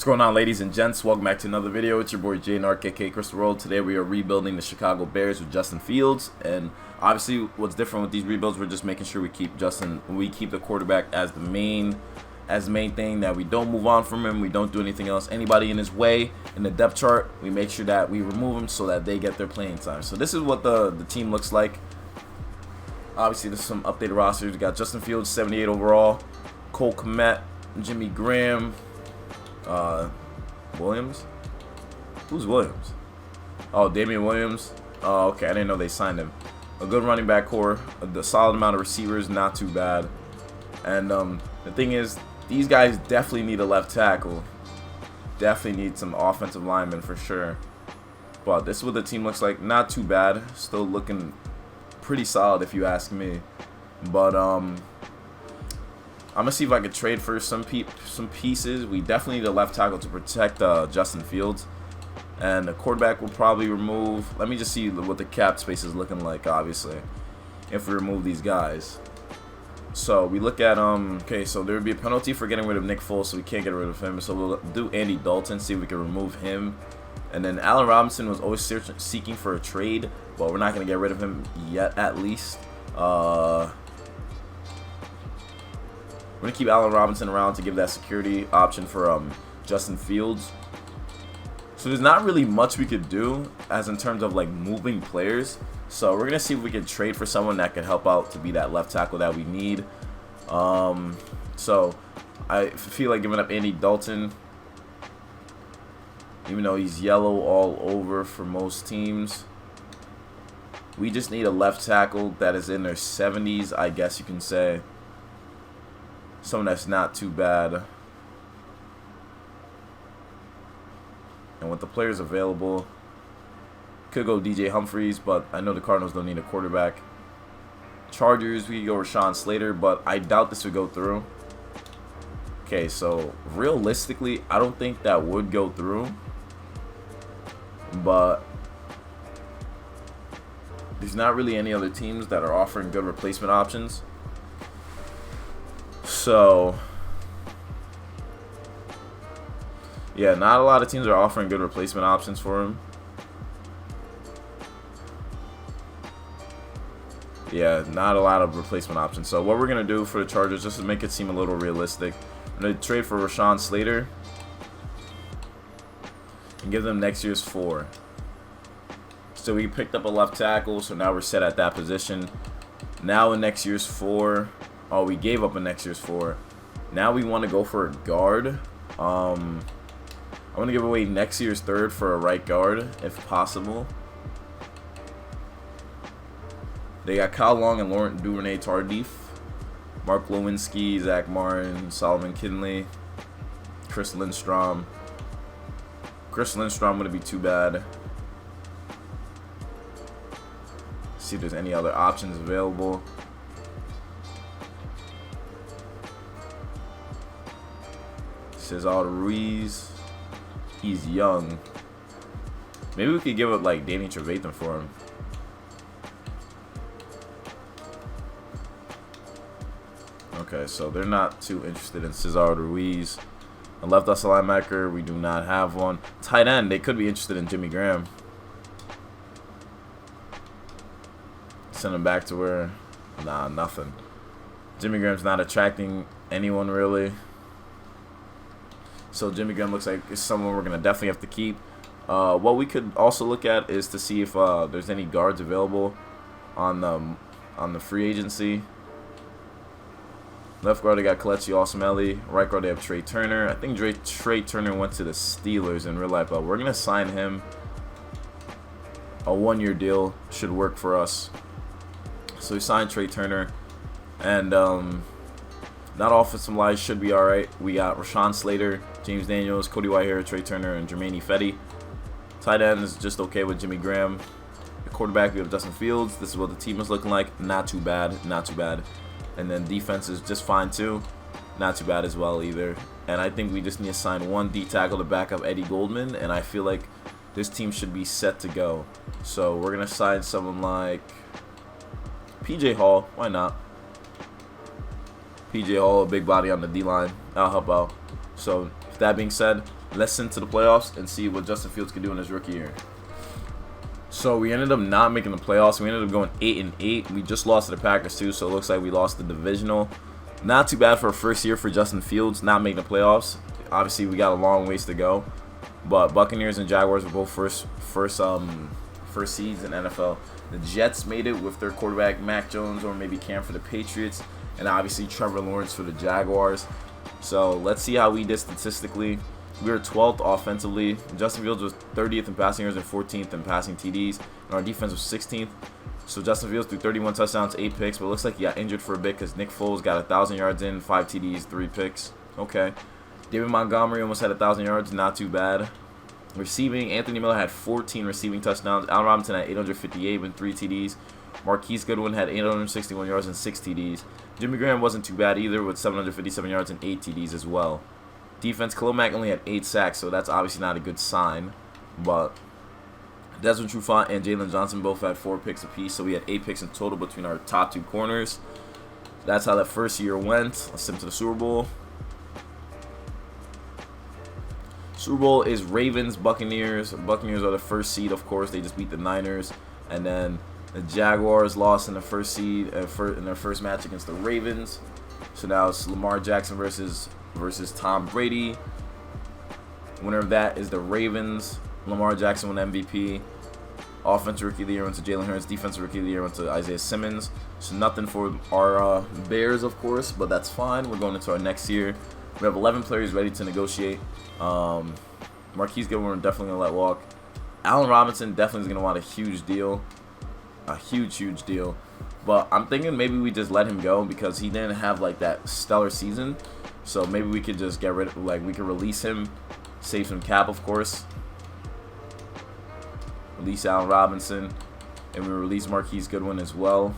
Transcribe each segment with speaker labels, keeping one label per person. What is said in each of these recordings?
Speaker 1: going on, ladies and gents? Welcome back to another video. It's your boy Jay Nark, aka Crystal World. Today we are rebuilding the Chicago Bears with Justin Fields, and obviously what's different with these rebuilds, we're just making sure we keep the quarterback as the main thing, that we don't move on from him, we don't do anything else. Anybody in his way in the depth chart, we make sure that we remove them so that they get their playing time. So this is what the team looks like. Obviously there's some updated rosters. We got Justin Fields, 78 overall, Cole Kmet, Jimmy Graham, Williams? Who's Williams? Oh, Damian Williams. Oh, okay. I didn't know they signed him. A good running back core. A solid amount of receivers. Not too bad. And the thing is, these guys definitely need a left tackle. Definitely need some offensive linemen for sure. But this is what the team looks like. Not too bad. Still looking pretty solid if you ask me. But I'm gonna see if I could trade for some pieces. We definitely need a left tackle to protect Justin Fields, and the quarterback will probably remove. Let me just see what the cap space is looking like. Obviously, if we remove these guys, so we look at okay, so there would be a penalty for getting rid of Nick Foles, so we can't get rid of him. So we'll do Andy Dalton, see if we can remove him, and then Allen Robinson was always seeking for a trade, but we're not gonna get rid of him yet, at least. We're going to keep Allen Robinson around to give that security option for Justin Fields. So there's not really much we could do as in terms of like moving players. So we're going to see if we can trade for someone that can help out to be that left tackle that we need. So I feel like giving up Andy Dalton, even though he's yellow all over for most teams. We just need a left tackle that is in their 70s, I guess you can say. Someone that's not too bad. And with the players available, could go DJ Humphries, but I know the Cardinals don't need a quarterback. Chargers, we could go Rashawn Slater, but I doubt this would go through. Okay, so realistically, I don't think that would go through. But there's not really any other teams that are offering good replacement options. So, yeah, not a lot of teams are offering good replacement options for him. Yeah, not a lot of replacement options. So what we're going to do for the Chargers, just to make it seem a little realistic, I'm going to trade for Rashawn Slater and give them next year's 4. So we picked up a left tackle, so now we're set at that position. Now in next year's 4. Oh, we gave up a next year's 4. Now we want to go for a guard. I want to give away next year's 3rd for a right guard, if possible. They got Kyle Long and Laurent Duvernay-Tardif. Mark Lewinsky, Zach Martin, Solomon Kinley, Chris Lindstrom. Chris Lindstrom wouldn't be too bad. See if there's any other options available. Cesar Ruiz, he's young. Maybe we could give up like Danny Trevathan for him. Okay, so they're not too interested in Cesar Ruiz. A left us a linebacker, we do not have one. Tight end, they could be interested in Jimmy Graham. Send him back to where? Nah, nothing. Jimmy Graham's not attracting anyone really. So Jimmy Graham looks like it's someone we're going to definitely have to keep. What we could also look at is to see if there's any guards available on the free agency. Left guard, they got Kelechi Osemele. Right guard, they have Trey Turner. I think Trey Turner went to the Steelers in real life, but we're going to sign him. A 1-year deal should work for us. So we signed Trey Turner. And that offensive line should be alright. We got Rashawn Slater, James Daniels, Cody Whitehair, Trey Turner, and Jermaine Fetty. Tight end is just okay with Jimmy Graham. The quarterback, we have Justin Fields. This is what the team is looking like. Not too bad. Not too bad. And then defense is just fine too. Not too bad as well either. And I think we just need to sign one D tackle to back up Eddie Goldman. And I feel like this team should be set to go. So we're going to sign someone like PJ Hall. Why not? PJ Hall, a big body on the D-line. That'll help out. So, with that being said, listen to the playoffs and see what Justin Fields can do in his rookie year. So we ended up not making the playoffs. We ended up going 8-8. We just lost to the Packers too, so it looks like we lost the divisional. Not too bad for a first year for Justin Fields, not making the playoffs. Obviously, we got a long ways to go. But Buccaneers and Jaguars were both first seeds in NFL. The Jets made it with their quarterback Mac Jones, or maybe Cam for the Patriots, and obviously Trevor Lawrence for the Jaguars. So let's see how we did statistically. We were 12th offensively. Justin Fields was 30th in passing yards and 14th in passing TDs. And our defense was 16th. So Justin Fields threw 31 touchdowns, 8 picks. But it looks like he got injured for a bit because Nick Foles got 1,000 yards in, 5 TDs, 3 picks. Okay. David Montgomery almost had 1,000 yards. Not too bad. Receiving, Anthony Miller had 14 receiving touchdowns. Allen Robinson had 858 and 3 TDs. Marquise Goodwin had 861 yards and 6 TDs. Jimmy Graham wasn't too bad either with 757 yards and 8 TDs as well. Defense, Khalil Mack only had 8 sacks, so that's obviously not a good sign. But Desmond Trufant and Jalen Johnson both had 4 picks apiece, so we had 8 picks in total between our top 2 corners. That's how that first year went. Let's send to the Super Bowl. Super Bowl is Ravens, Buccaneers. Buccaneers are the first seed, of course. They just beat the Niners. And then the Jaguars lost in the first seed in their first match against the Ravens. So now it's Lamar Jackson versus Tom Brady. Winner of that is the Ravens. Lamar Jackson won MVP. Offensive Rookie of the Year went to Jalen Hurts. Defensive Rookie of the Year went to Isaiah Simmons. So nothing for our Bears, of course, but that's fine. We're going into our next year. We have 11 players ready to negotiate. Marquise Goodwin we're definitely going to let walk. Allen Robinson definitely is going to want a huge deal. A huge deal. But I'm thinking maybe we just let him go because he didn't have like that stellar season. So maybe we could just get rid of, we could release him, save some cap, of course. Release Allen Robinson, and we release Marquise Goodwin as well.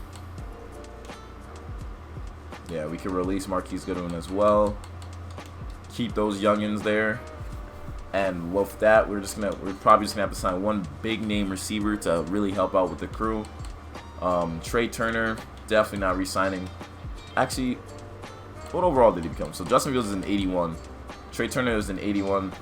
Speaker 1: Yeah, we could release Marquise Goodwin as well. Keep those youngins there. And with that, we're probably just gonna have to sign one big name receiver to really help out with the crew. Trey Turner, definitely not re-signing. Actually, what overall did he become? So Justin Fields is an 81. Trey Turner is an 81.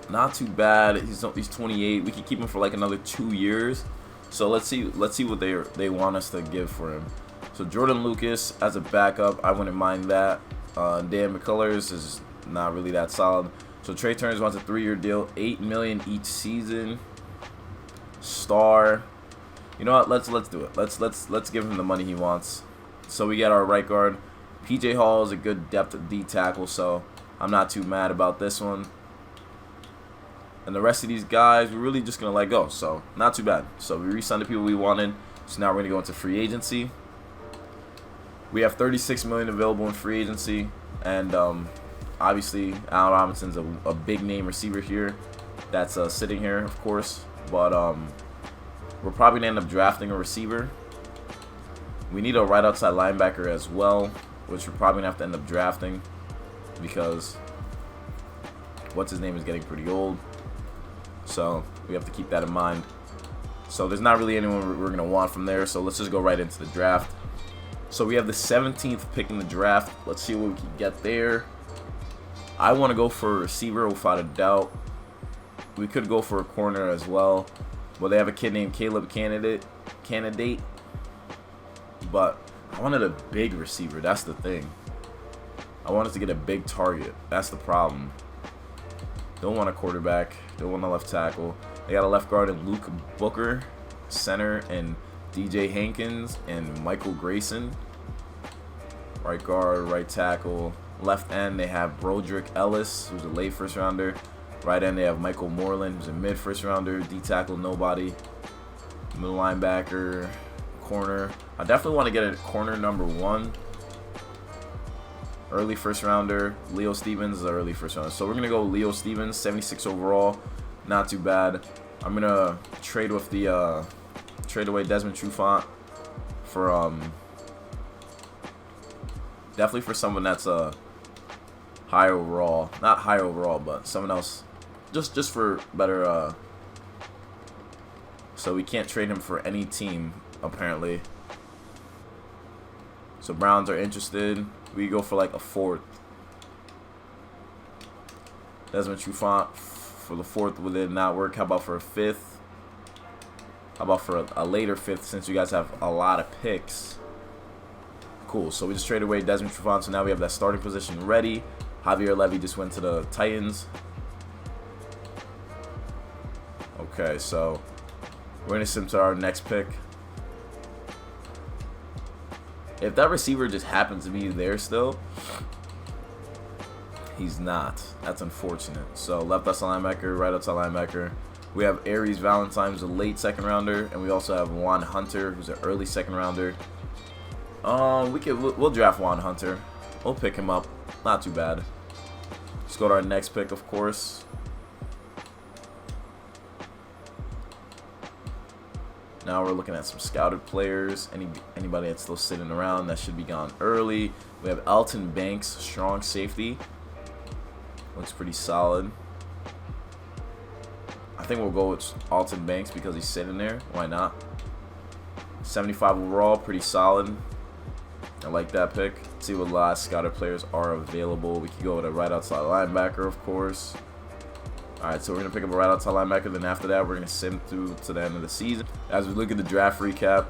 Speaker 1: Not too bad. He's 28. We could keep him for like another 2 years. So let's see what they want us to give for him. So Jordan Lucas as a backup, I wouldn't mind that. Dan McCullers is not really that solid. So Trey Turner wants a 3-year deal, $8 million each season. Star, you know what? Let's do it. Let's give him the money he wants. So we got our right guard. PJ Hall is a good depth of D tackle, so I'm not too mad about this one. And the rest of these guys, we're really just gonna let go. So not too bad. So we re-signed the people we wanted. So now we're gonna go into free agency. We have $36 million available in free agency, and obviously Allen Robinson's a big name receiver here that's sitting here, of course. But we're probably gonna end up drafting a receiver. We need a right outside linebacker as well, which we're probably gonna have to end up drafting because what's his name is getting pretty old. So we have to keep that in mind. So there's not really anyone we're gonna want from there. So let's just go right into the draft. So we have the 17th pick in the draft. Let's see what we can get there. I want to go for a receiver without a doubt. We could go for a corner as well. Well, they have a kid named Caleb Candidate. But I wanted a big receiver. That's the thing. I wanted to get a big target. That's the problem. Don't want a quarterback. Don't want a left tackle. They got a left guard in Luke Booker, center, and DJ Hankins and Michael Grayson. Right guard, right tackle. Left end, they have Broderick Ellis, who's a late first rounder. Right end, they have Michael Moreland, who's a mid first rounder. D tackle, nobody. Middle linebacker, corner. I definitely want to get a corner number 1. Early first rounder. Leo Stevens is an early first rounder. So we're going to go Leo Stevens, 76 overall. Not too bad. I'm going to trade away Desmond Trufant for definitely for someone that's high overall. Not high overall, but someone else just for better so we can't trade him for any team apparently. So Browns are interested. We go for like a 4th. Desmond Trufant for the 4th did not work. How about for a 5th? How about for a later 5th, since you guys have a lot of picks? Cool. So we just traded away Desmond Trufant, so now we have that starting position ready. Javier Levy just went to the Titans. Okay, so we're going to sim to our next pick. If that receiver just happens to be there still, he's not. That's unfortunate. So left outside linebacker, right outside linebacker. We have Aries Valentine, who's a late 2nd rounder, and we also have Juan Hunter, who's an early 2nd rounder. We'll draft Juan Hunter. We'll pick him up. Not too bad. Let's go to our next pick, of course. Now we're looking at some scouted players. Anybody that's still sitting around that should be gone early. We have Elton Banks, strong safety. Looks pretty solid. I think we'll go with Alton Banks because he's sitting there. Why not? 75 overall, pretty solid. I like that pick. Let's see what last scouted players are available. We could go with a right outside linebacker, of course. Alright, so we're going to pick up a right outside linebacker. Then after that, we're going to sim through to the end of the season. As we look at the draft recap,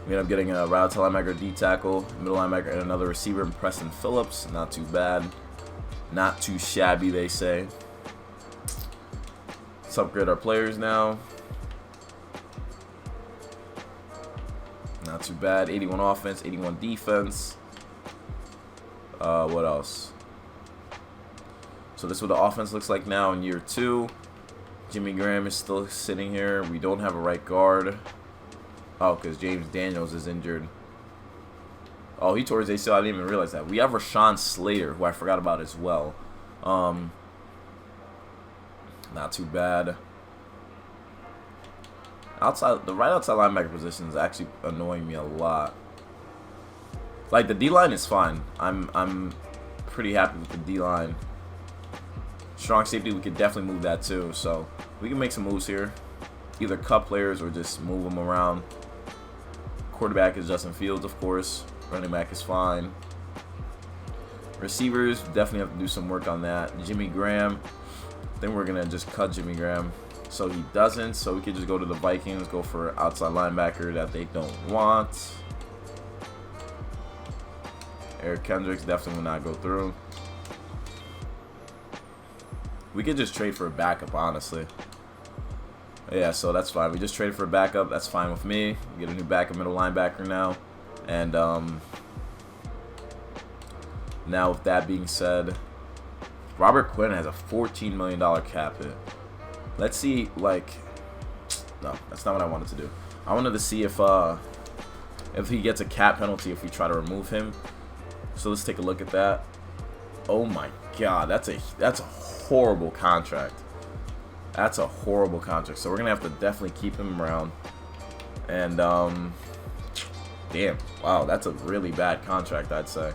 Speaker 1: we end up getting a right outside linebacker, D tackle, middle linebacker, and another receiver, Preston Phillips. Not too bad. Not too shabby, they say. Let's upgrade our players now. Not too bad. 81 offense, 81 defense. What else? So this is what the offense looks like now in year 2. Jimmy Graham is still sitting here. We don't have a right guard. Oh, because James Daniels is injured. Oh, he tore his ACL. I didn't even realize that. We have Rashawn Slater, who I forgot about as well. Not too bad. The right outside linebacker position is actually annoying me a lot. Like, the D-line is fine. I'm pretty happy with the D-line. Strong safety, we could definitely move that too. So we can make some moves here. Either cut players or just move them around. Quarterback is Justin Fields, of course. Running back is fine. Receivers, definitely have to do some work on that. Jimmy Graham, I think we're going to just cut Jimmy Graham so he doesn't. So we could just go to the Vikings, go for outside linebacker that they don't want. Eric Kendricks definitely will not go through. We could just trade for a backup, honestly. Yeah, so that's fine. We just traded for a backup. That's fine with me. We get a new backup middle linebacker now. And now with that being said, Robert Quinn has a $14 million cap hit. Let's see, like, no, that's not what I wanted to do. I wanted to see if he gets a cap penalty if we try to remove him. So let's take a look at that. Oh my God, that's a horrible contract. That's a horrible contract. So we're gonna have to definitely keep him around. And damn, wow, that's a really bad contract, I'd say.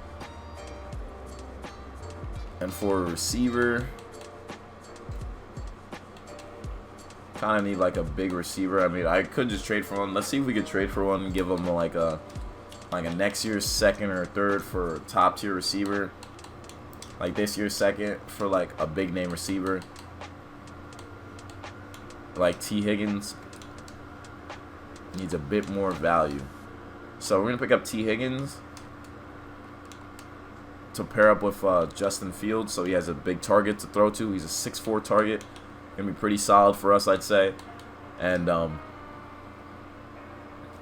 Speaker 1: And for a receiver, kind of need like a big receiver. I mean, I could just trade for one. Let's see if we could trade for one and give him like a next year's 2nd or 3rd for a top tier receiver. Like this year's 2nd for like a big name receiver. Like T. Higgins needs a bit more value. So we're going to pick up T. Higgins to pair up with Justin Fields, so he has a big target to throw to. He's a 6'4" target. Going to be pretty solid for us, I'd say. And I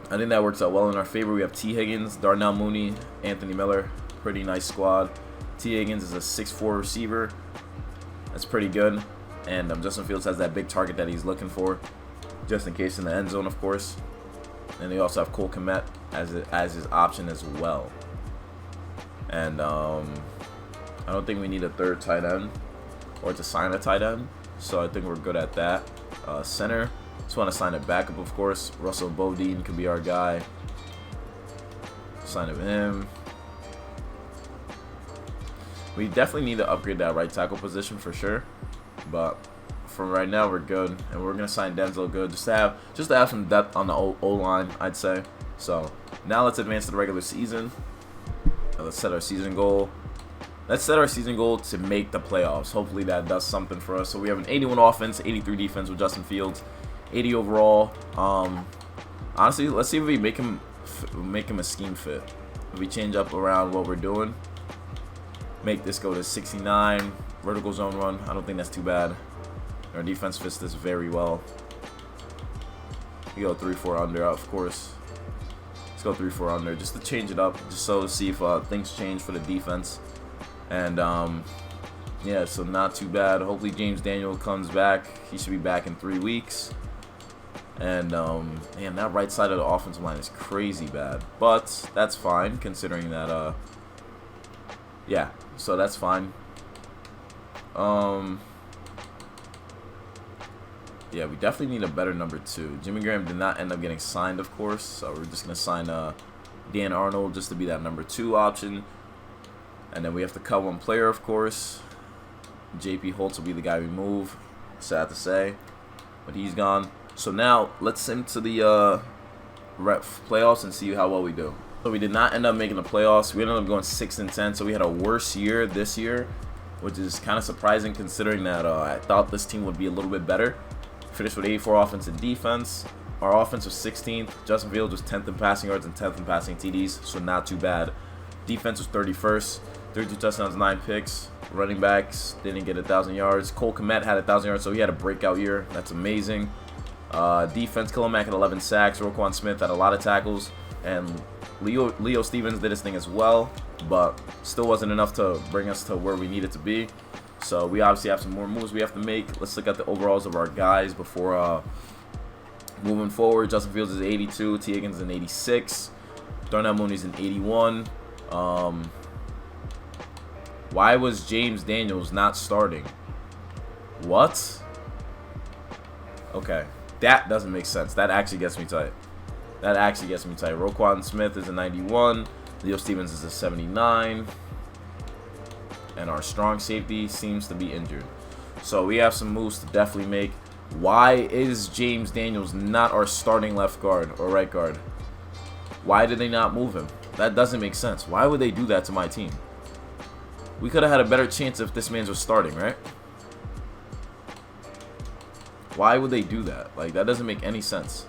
Speaker 1: think that works out well in our favor. We have T. Higgins, Darnell Mooney, Anthony Miller. Pretty nice squad. T. Higgins is a 6'4" receiver. That's pretty good. And Justin Fields has that big target that he's looking for, just in case in the end zone, of course. And they also have Cole Kmet as his option as well. And I don't think we need a 3rd tight end or to sign a tight end. So I think we're good at that. Center, just want to sign a backup, of course. Russell Bodine could be our guy. Sign him. We definitely need to upgrade that right tackle position for sure. But for right now, we're good. And we're going to sign Denzel Good just to have some depth on the O-line, I'd say. So now let's advance to the regular season. Let's set our season goal. Let's set our season goal to make the playoffs. Hopefully that does something for us. So we have an 81 offense, 83 defense with Justin Fields, 80 overall. Honestly, let's see if we make him a scheme fit. If we change up around what we're doing, make this go to 69 vertical zone run. I don't think that's too bad. Our defense fits this very well. We go 3-4 under, of course. Let's go 3-4 under just to change it up, just so to see if things change for the defense. And yeah, so not too bad. Hopefully James Daniel comes back. He should be back in 3 weeks. And man, that right side of the offensive line is crazy bad, but that's fine considering that. Yeah, so that's fine. Yeah, we definitely need a better number 2. Jimmy Graham did not end up getting signed, of course, so we're just gonna sign Dan Arnold just to be that number 2 option. And then we have to cut one player, of course. JP Holtz will be the guy we move. Sad to say, but he's gone. So now let's send to the playoffs and see how well we do. So we did not end up making the playoffs. We ended up going 6-10. So we had a worse year this year, which is kind of surprising considering that I thought this team would be a little bit better. Finished with 84 offense and defense. Our offense was 16th. Justin Fields was 10th in passing yards and 10th in passing TDs, so not too bad. Defense was 31st. 32 touchdowns, 9 picks. Running backs didn't get 1,000 yards. Cole Kmet had 1,000 yards, so he had a breakout year. That's amazing. Defense, Khalil Mack had 11 sacks. Roquan Smith had a lot of tackles. And Leo Stevens did his thing as well, but still wasn't enough to bring us to where we needed to be. So we obviously have some more moves we have to make. Let's look at the overalls of our guys before moving forward. Justin Fields is 82. T. Higgins is an 86. Darnell Mooney's an 81. Why was James Daniels not starting? What? Okay. That doesn't make sense. That actually gets me tight. Roquan Smith is a 91. Leo Stevens is a 79. And our strong safety seems to be injured. So we have some moves to definitely make. Why is James Daniels not our starting left guard or right guard? Why did they not move him? That doesn't make sense. Why would they do that to my team? We could have had a better chance if this man was starting, right? Why would they do that? Like, that doesn't make any sense.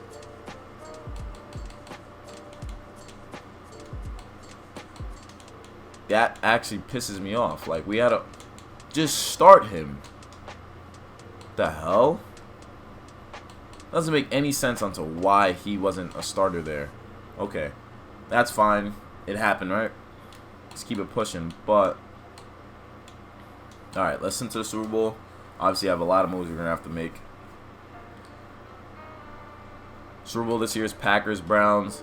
Speaker 1: That actually pisses me off. Like, we had to just start him. The hell? Doesn't make any sense onto why he wasn't a starter there. Okay, that's fine. It happened, right? Let's keep it pushing. But all right, let's into the Super Bowl. Obviously, I have a lot of moves we're gonna have to make. Super Bowl this year is Packers, Browns.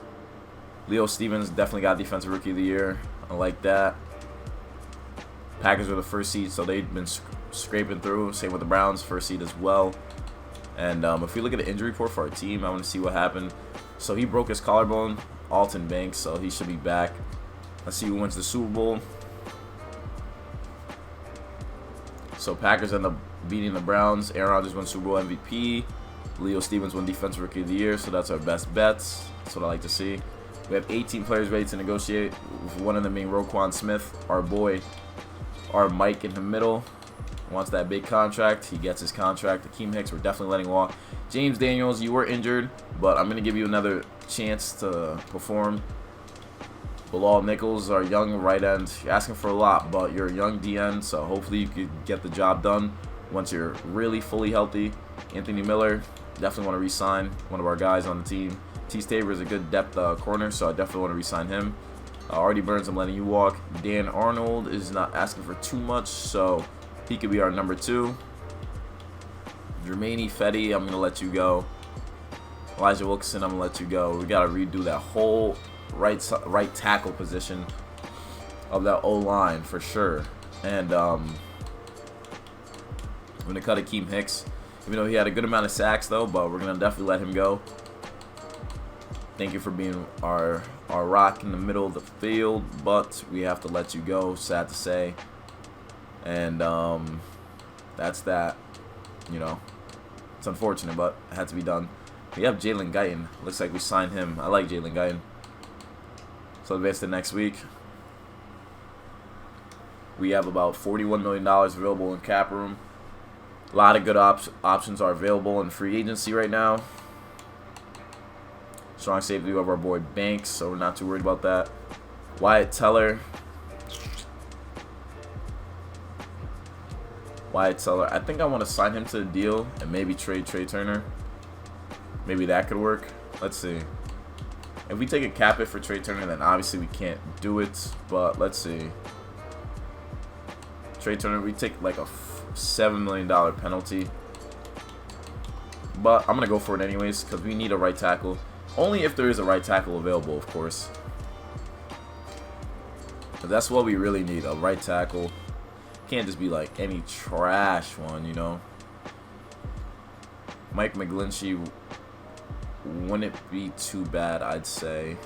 Speaker 1: Leo Stevens definitely got Defensive Rookie of the Year. I like that. Packers were the first seed, so they've been scraping through. Same with the Browns, first seed as well. And if we look at the injury report for our team, I want to see what happened. So he broke his collarbone, Alton Banks, so he should be back. Let's see who wins the Super Bowl. So Packers end up beating the Browns. Aaron Rodgers won Super Bowl MVP. Leo Stevens won Defensive Rookie of the Year, so that's our best bets. That's what I like to see. We have 18 players ready to negotiate, with one of them being Roquan Smith, our boy. Our Mike in the middle wants that big contract. He gets his contract. Akeem Hicks, we're definitely letting walk. James Daniels, you were injured, but I'm going to give you another chance to perform. Bilal Nichols, our young right end. You're asking for a lot, but you're a young DN, so hopefully you could get the job done once you're really fully healthy. Anthony Miller, definitely want to re-sign one of our guys on the team. T. Staver is a good depth corner, so I definitely want to re-sign him. Artie Burns, I'm letting you walk. Dan Arnold is not asking for too much, so he could be our number 2. Jermaine Fetty, I'm going to let you go. Elijah Wilkinson, I'm going to let you go. We got to redo that whole right tackle position of that O-line for sure. And I'm going to cut Akeem Hicks, even though he had a good amount of sacks, though, but we're going to definitely let him go. Thank you for being our rock in the middle of the field, but we have to let you go, sad to say. And that's that. You know, it's unfortunate, but it had to be done. We have Jalen Guyton. Looks like we signed him. I like Jalen Guyton. So advance to next week. We have about $41 million available in cap room. A lot of good options are available in free agency right now. Strong safety of our boy Banks, so we're not too worried about that. Wyatt Teller. I think I want to sign him to the deal and maybe trade Trey Turner. Maybe that could work. Let's see. If we take a cap hit for Trey Turner, then obviously we can't do it. But let's see. Trey Turner, we take like a $7 million penalty. But I'm going to go for it anyways because we need a right tackle. Only if there is a right tackle available, of course. But that's what we really need, a right tackle. Can't just be like any trash one, you know. Mike McGlinchey wouldn't be too bad, I'd say.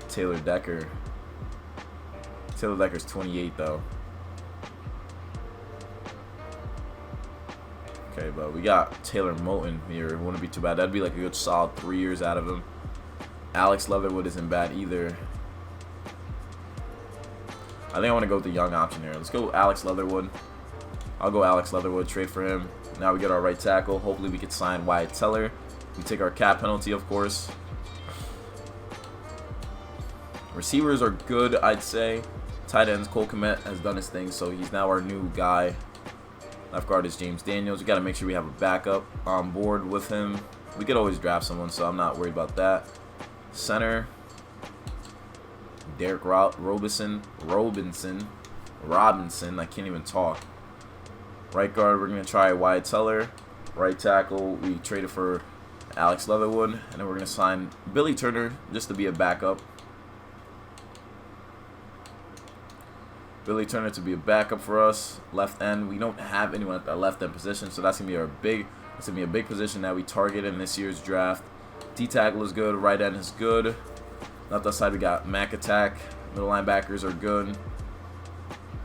Speaker 1: Taylor Decker. Taylor Decker's 28 though. Okay, but we got Taylor Moton here. It wouldn't be too bad. That'd be like a good solid 3 years out of him. Alex Leatherwood isn't bad either. I think I want to go with the young option here. Let's go Alex Leatherwood. I'll go Alex Leatherwood, trade for him. Now we get our right tackle. Hopefully we can sign Wyatt Teller. We take our cap penalty, of course. Receivers are good, I'd say. Tight ends, Cole Kmet has done his thing, so he's now our new guy. Left guard is James Daniels. We got to make sure we have a backup on board with him. We could always draft someone, so I'm not worried about that. Center, Derek Robinson. I can't even talk. Right guard, we're going to try Wyatt Teller. Right tackle, we traded for Alex Leatherwood. And then we're going to sign Billy Turner just to be a backup. Billy Turner to be a backup for us. Left end, we don't have anyone at that left end position, so that's going to be a big position that we target in this year's draft. D-tackle is good. Right end is good. Left side, we got Mac Attack. Middle linebackers are good.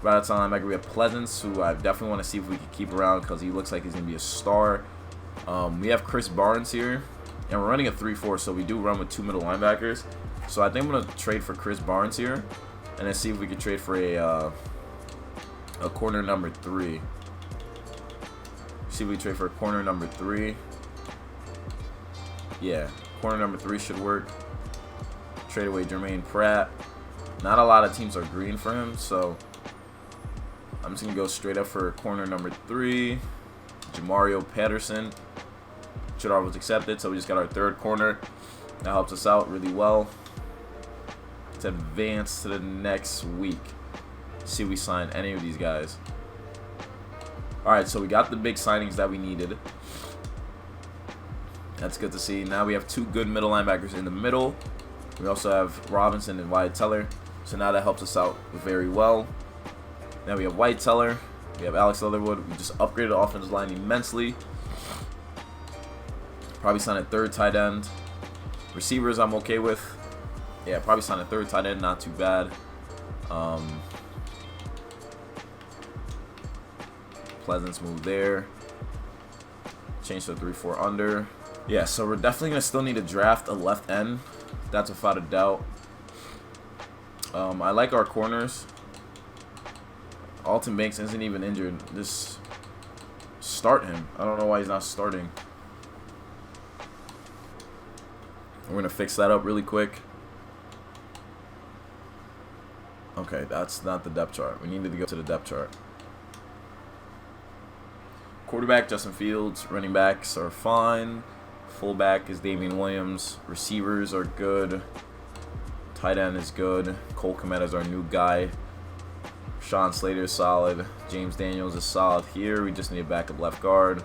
Speaker 1: Right outside linebacker, we have Pleasance, who I definitely want to see if we can keep around because he looks like he's going to be a star. We have Chris Barnes here, and we're running a 3-4, so we do run with 2 middle linebackers. So I think I'm going to trade for Chris Barnes here, and then see if we can trade for a corner number 3. See if we trade for a corner number 3. Yeah, corner number 3 should work. Trade away Jermaine Pratt. Not a lot of teams are green for him, so I'm just going to go straight up for corner number 3. Jamario Patterson. Chidar was accepted, so we just got our 3rd corner. That helps us out really well. Let's advance to the next week. See if we sign any of these guys. Alright, so we got the big signings that we needed. That's good to see. Now we have 2 good middle linebackers in the middle. We also have Robinson and Wyatt Teller. So now that helps us out very well. Now we have Wyatt Teller. We have Alex Leatherwood. We just upgraded the offensive line immensely. Probably sign a 3rd tight end. Receivers I'm okay with. Yeah, probably sign a 3rd tight end. Not too bad. Pleasance move there. Change to 3-4 under. Yeah, so we're definitely going to still need to draft a left end. That's without a doubt. I like our corners. Alton Banks isn't even injured. Just start him. I don't know why he's not starting. We're going to fix that up really quick. Okay, that's not the depth chart. We needed to go to the depth chart. Quarterback, Justin Fields. Running backs are fine. Fullback is Damian Williams. Receivers are good. Tight end is good. Cole Kmet is our new guy. Sean Slater is solid. James Daniels is solid here. We just need a backup left guard.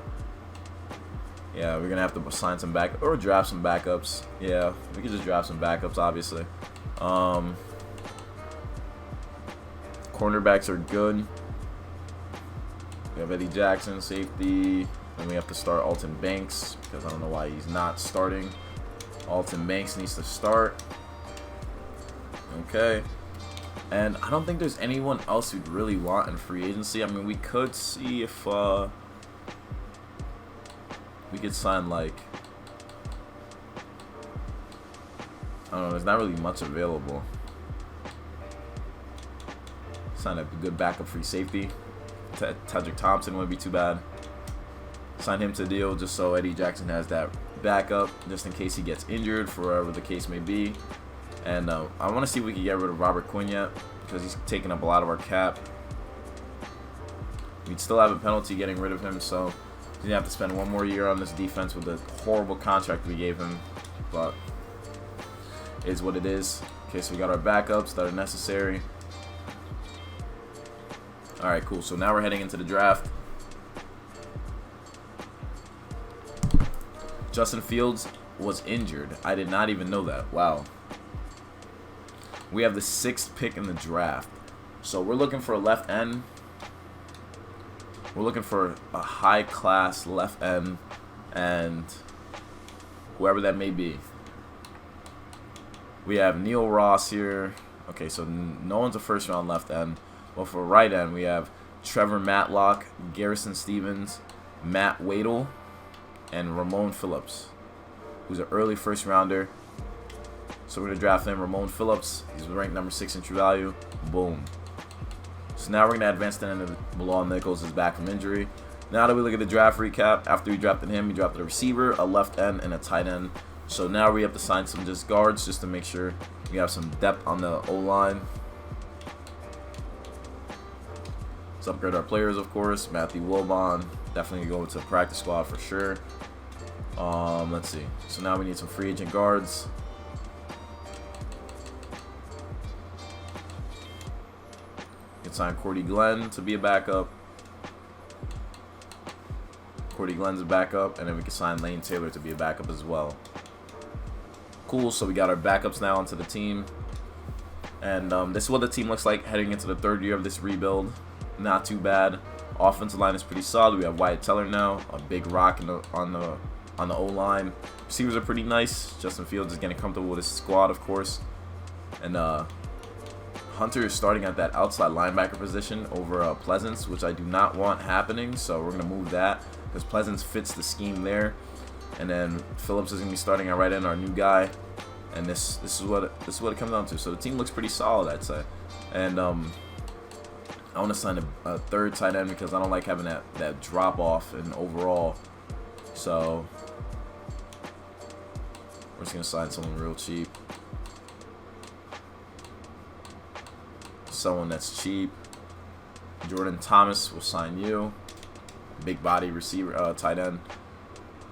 Speaker 1: Yeah, we're going to have to sign some back or draft some backups. Yeah, we can just draft some backups, obviously. Cornerbacks are good. We have Eddie Jackson, safety. Then we have to start Alton Banks because I don't know why he's not starting. Alton Banks needs to start. Okay. And I don't think there's anyone else we'd really want in free agency. I mean, we could see if we could sign, like, I don't know, there's not really much available. Sign a good backup free safety. Tedrick Thompson wouldn't be too bad. Sign him to the deal just so Eddie Jackson has that backup just in case he gets injured for whatever the case may be. And I want to see if we can get rid of Robert Quinn yet because he's taking up a lot of our cap. We'd still have a penalty getting rid of him, so he's going to have to spend one more year on this defense with the horrible contract we gave him. But it is what it is. Okay, so we got our backups that are necessary. Alright, cool. So now we're heading into the draft. Justin Fields was injured. I did not even know that. Wow. We have the 6th pick in the draft. So we're looking for a left end. We're looking for a high-class left end and whoever that may be. We have Neil Ross here. Okay, so no one's a first-round left end. Well, for right end, we have Trevor Matlock, Garrison Stevens, Matt Wadle, and Ramon Phillips, who's an early first-rounder. So we're going to draft him. Ramon Phillips, he's ranked number 6 in true value. Boom. So now we're going to advance to the end of Bilal Nichols is back from injury. Now that we look at the draft recap, after we drafted him, we drafted a receiver, a left end, and a tight end. So now we have to sign some just guards just to make sure we have some depth on the O-line. Let's upgrade our players, of course. Matthew Wilbon, definitely go to the practice squad for sure. Let's see. So now we need some free agent guards. We can sign Cordy Glenn to be a backup. Cordy Glenn's a backup, and then we can sign Lane Taylor to be a backup as well. Cool, so we got our backups now onto the team. And this is what the team looks like heading into the 3rd year of this rebuild. Not too bad. Offensive line is pretty solid. We have Wyatt Teller now, a big rock on the O-line. Receivers are pretty nice. Justin Fields is getting comfortable with his squad, of course. And Hunter is starting at that outside linebacker position over Pleasance, which I do not want happening. So we're going to move that because Pleasance fits the scheme there. And then Phillips is going to be starting at right end, our new guy. And this is what it comes down to. So the team looks pretty solid, I'd say. And I want to sign a 3rd tight end because I don't like having that drop off in overall. So we're just going to sign someone real cheap. Someone that's cheap. Jordan Thomas will sign you. Big body receiver, tight end.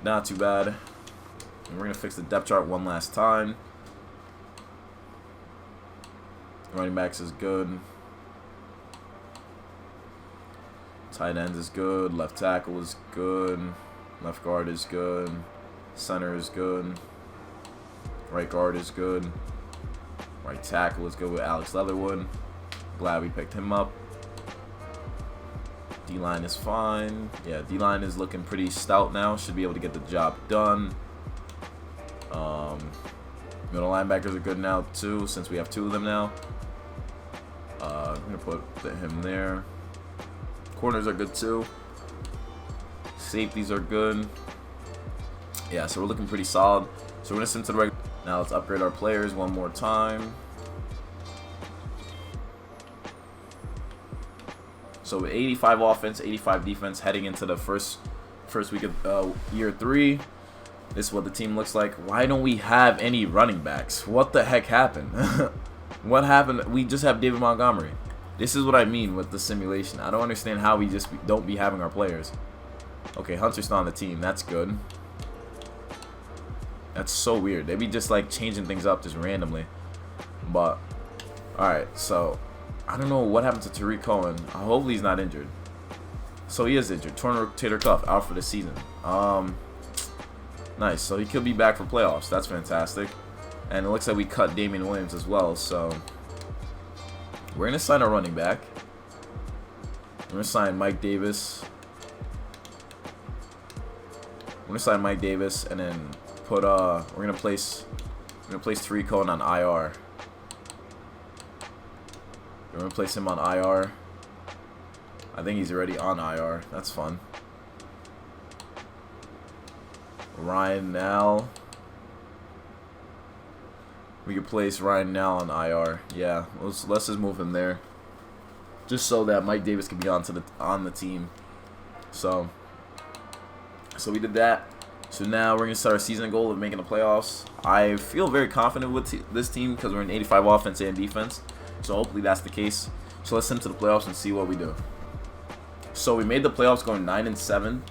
Speaker 1: Not too bad. And we're going to fix the depth chart one last time. Running backs is good. Tight end is good. Left tackle is good. Left guard is good. Center is good. Right guard is good. Right tackle is good with Alex Leatherwood. Glad we picked him up. D-line is fine. Yeah, D-line is looking pretty stout now. Should be able to get the job done. Middle linebackers are good now too, since we have 2 of them now. I'm going to put him there. Corners are good too. Safeties are good. Yeah, so we're looking pretty solid. So we're going to send to the regular. Now let's upgrade our players one more time. So 85 offense, 85 defense heading into the first week of year 3. This is what the team looks like. Why don't we have any running backs? What the heck happened? What happened? We just have David Montgomery. This is what I mean with the simulation. I don't understand how we just don't be having our players. Okay, Hunter's not on the team. That's good. That's so weird. They be just like changing things up just randomly. But, alright, so I don't know what happened to Tariq Cohen. Hopefully he's not injured. So he is injured. Torn rotator cuff, out for the season. Nice. So he could be back for playoffs. That's fantastic. And it looks like we cut Damian Williams as well. So we're going to sign a running back. We're going to sign Mike Davis. We're going to sign Mike Davis and then put we're going to place Tariq Cohen on IR. We're going to place him on IR. I think he's already on IR. That's fun. Ryan Nall. We could place Ryan Nall on IR. Yeah, let's just move him there. just so that Mike Davis can be on the team. So we did that. So now we're gonna start our season goal of making the playoffs. I feel very confident with this team because we're in 85 offense and defense. So hopefully that's the case. So let's send to the playoffs and see what we do. So we made the playoffs going 9-7.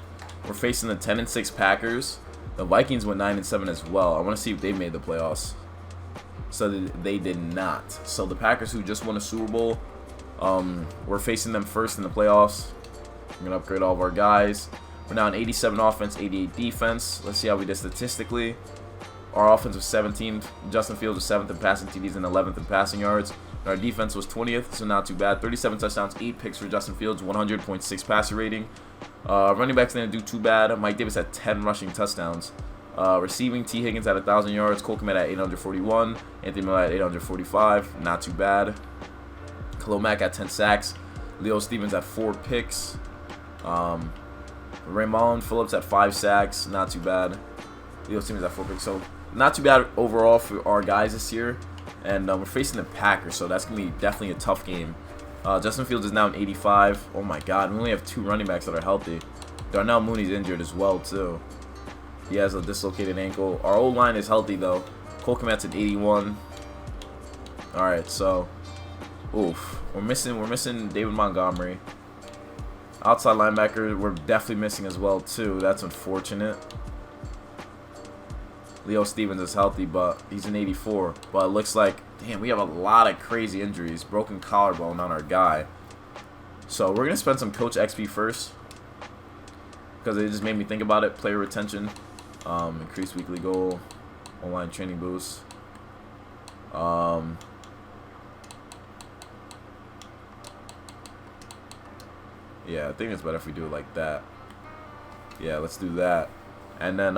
Speaker 1: We're facing the 10-6 Packers. The Vikings went 9-7 as well. I want to see if they made the playoffs. So they did not. So the Packers, who just won a Super Bowl, we're facing them first in the playoffs. We're gonna upgrade all of our guys. We're now in 87 offense, 88 defense. Let's see how we did statistically. Our offense was 17th. Justin Fields was 7th in passing TDs and 11th in passing yards. And our defense was 20th, so not too bad. 37 touchdowns, 8 picks for Justin Fields, 100.6 passer rating. Running backs didn't do too bad. Mike Davis had 10 rushing touchdowns. Receiving, T. Higgins had 1,000 yards. Cole Kmet at 841. Anthony Miller at 845. Not too bad. Khalil Mack at 10 sacks. Leo Stevens at 4 picks. Raymond Phillips at 5 sacks. Not too bad. Leo Stevens at 4 picks. So not too bad overall for our guys this year. And we're facing the Packers, so that's going to be definitely a tough game. Justin Fields is now in 85. Oh my God, we only have 2 running backs that are healthy. Darnell Mooney's injured as well too. He has a dislocated ankle. Our old line is healthy though. Cole Kmet's at 81. All right, so we're missing David Montgomery. Outside linebacker, we're definitely missing as well too. That's unfortunate. Leo Stevens is healthy, but he's an 84. But it looks like, damn, we have a lot of crazy injuries. Broken collarbone on our guy. So we're going to spend some Coach XP first, because it just made me think about it. Player retention, increased weekly goal, online training boost. Yeah, I think it's better if we do it like that. Yeah, let's do that. And then,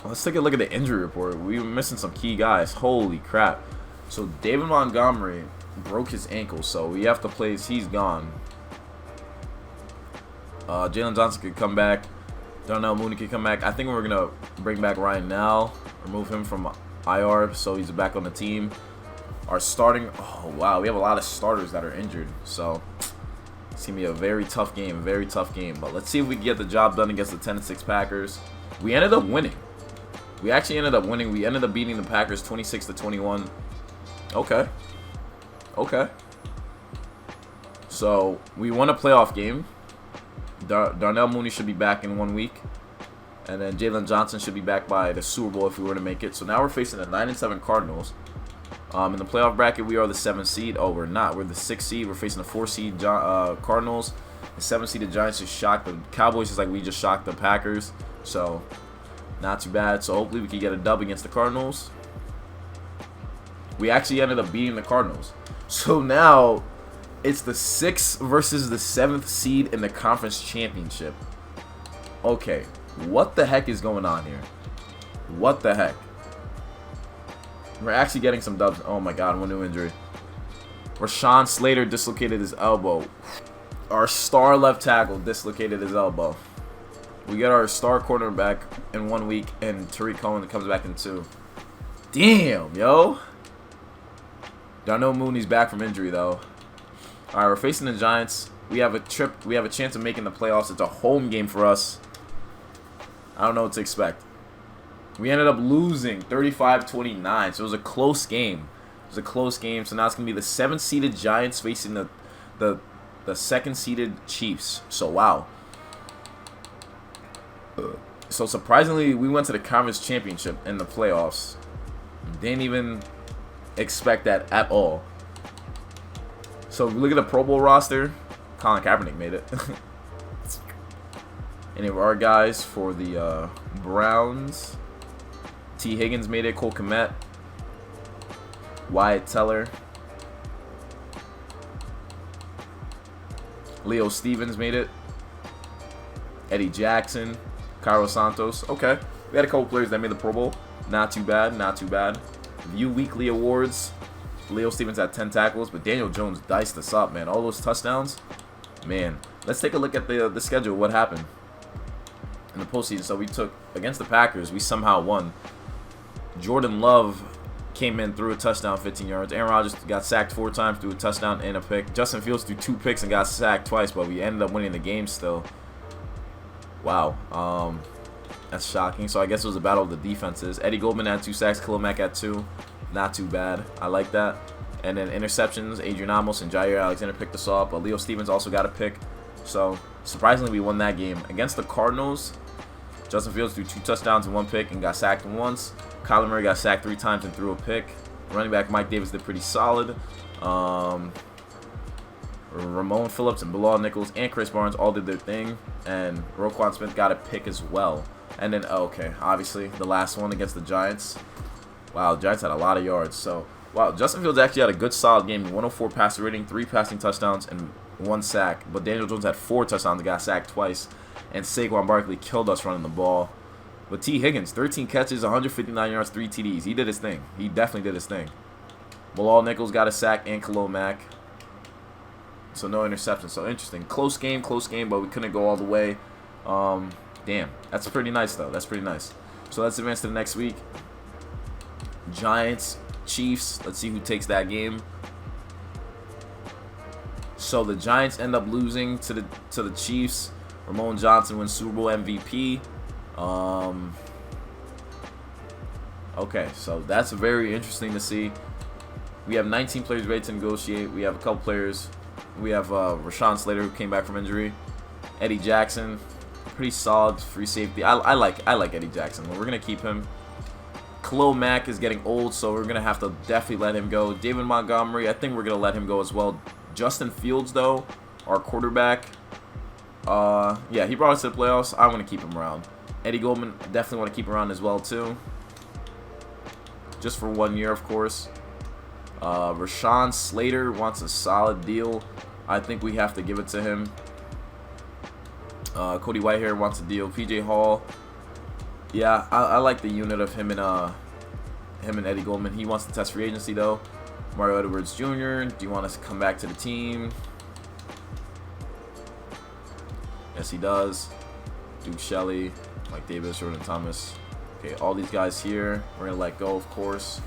Speaker 1: let's take a look at the injury report. We were missing some key guys. Holy crap. So David Montgomery broke his ankle, so we have to place. He's gone. Jalen Johnson could come back. Darnell Mooney could come back. I think we're going to bring back Ryan Nall. Remove him from IR, so he's back on the team. Our starting... Oh, wow. We have a lot of starters that are injured. So it's going to be a very tough game. Very tough game. But let's see if we can get the job done against the 10-6 Packers. We ended up winning. We actually ended up winning. We ended up beating the Packers 26-21. Okay. Okay. So, we won a playoff game. Darnell Mooney should be back in 1 week. And then Jalen Johnson should be back by the Super Bowl if we were to make it. So, now we're facing the 9-7 Cardinals. In the playoff bracket, we are the 7th seed. Oh, we're not. We're the 6th seed. We're facing the 4th seed Cardinals. The 7th seeded Giants just shocked the Cowboys, just like we just shocked the Packers. So... not too bad. So hopefully we can get a dub against the Cardinals. We actually ended up beating the Cardinals. So now it's the 6th versus the 7th seed in the conference championship. Okay, what the heck is going on here? What the heck? We're actually getting some dubs. Oh my God, one new injury. Rashawn Slater dislocated his elbow. Our star left tackle dislocated his elbow. We get our star cornerback in 1 week, and Tariq Cohen comes back in 2. Damn, yo. Darnell Mooney's back from injury, though. All right, we're facing the Giants. We have a trip. We have a chance of making the playoffs. It's a home game for us. I don't know what to expect. We ended up losing 35-29, so it was a close game. It was a close game. So now it's going to be the 7th-seeded Giants facing the 2nd-seeded Chiefs. So, wow. So surprisingly, we went to the conference championship in the playoffs. Didn't even expect that at all. So look at the Pro Bowl roster. Colin Kaepernick made it. Any of our guys for the Browns. T. Higgins made it. Cole Kmet. Wyatt Teller. Leo Stevens made it. Eddie Jackson. Cairo Santos. Okay. We had a couple players that made the Pro Bowl. Not too bad. Not too bad. View Weekly Awards. Leo Stevens had 10 tackles, but Daniel Jones diced us up, man. All those touchdowns. Man. Let's take a look at the schedule. What happened in the postseason? So we took, against the Packers, we somehow won. Jordan Love came in, threw a touchdown, 15 yards. Aaron Rodgers got sacked 4 times, threw a touchdown and a pick. Justin Fields threw 2 picks and got sacked twice, but we ended up winning the game still. Wow. That's shocking. So I guess it was a battle of the defenses. Eddie Goldman had 2 sacks. Khalil Mack had 2. Not too bad. I like that. And then interceptions, Adrian Amos and Jair Alexander picked us off, but Leo Stevens also got a pick. So surprisingly, we won that game. Against the Cardinals, Justin Fields threw 2 touchdowns and 1 pick and got sacked once. Kyler Murray got sacked 3 times and threw a pick. Running back Mike Davis did pretty solid. Ramon Phillips and Bilal Nichols and Chris Barnes all did their thing. And Roquan Smith got a pick as well. And then, okay, obviously, the last one against the Giants. Wow, the Giants had a lot of yards. So, wow, Justin Fields actually had a good, solid game. 104 passer rating, 3 passing touchdowns, and 1 sack. But Daniel Jones had 4 touchdowns and got sacked twice. And Saquon Barkley killed us running the ball. But T. Higgins, 13 catches, 159 yards, 3 TDs. He did his thing. He definitely did his thing. Bilal Nichols got a sack and Khalil Mack. So no interceptions. So interesting. Close game, but we couldn't go all the way. Damn. That's pretty nice, though. That's pretty nice. So let's advance to the next week. Giants, Chiefs. Let's see who takes that game. So the Giants end up losing to the Chiefs. Ramon Johnson wins Super Bowl MVP. Okay, so that's very interesting to see. We have 19 players ready to negotiate. We have a couple players. We have Rashawn Slater, who came back from injury. Eddie Jackson, pretty solid free safety. I like Eddie Jackson. We're gonna keep him. Khalil Mack is getting old, so we're gonna have to definitely let him go. David Montgomery, I think we're gonna let him go as well. Justin Fields, though, our quarterback. Yeah, he brought us to the playoffs. I want to keep him around. Eddie Goldman, definitely want to keep around as well, too. Just for 1 year, of course. Rashawn Slater wants a solid deal. I think we have to give it to him. Cody Whitehair wants a deal. PJ Hall. Yeah, I like the unit of him and Eddie Goldman. He wants to test free agency, though. Mario Edwards Jr., do you want us to come back to the team? Yes, he does. Duke Shelley, Mike Davis, Jordan Thomas. Okay, all these guys here, we're going to let go, of course.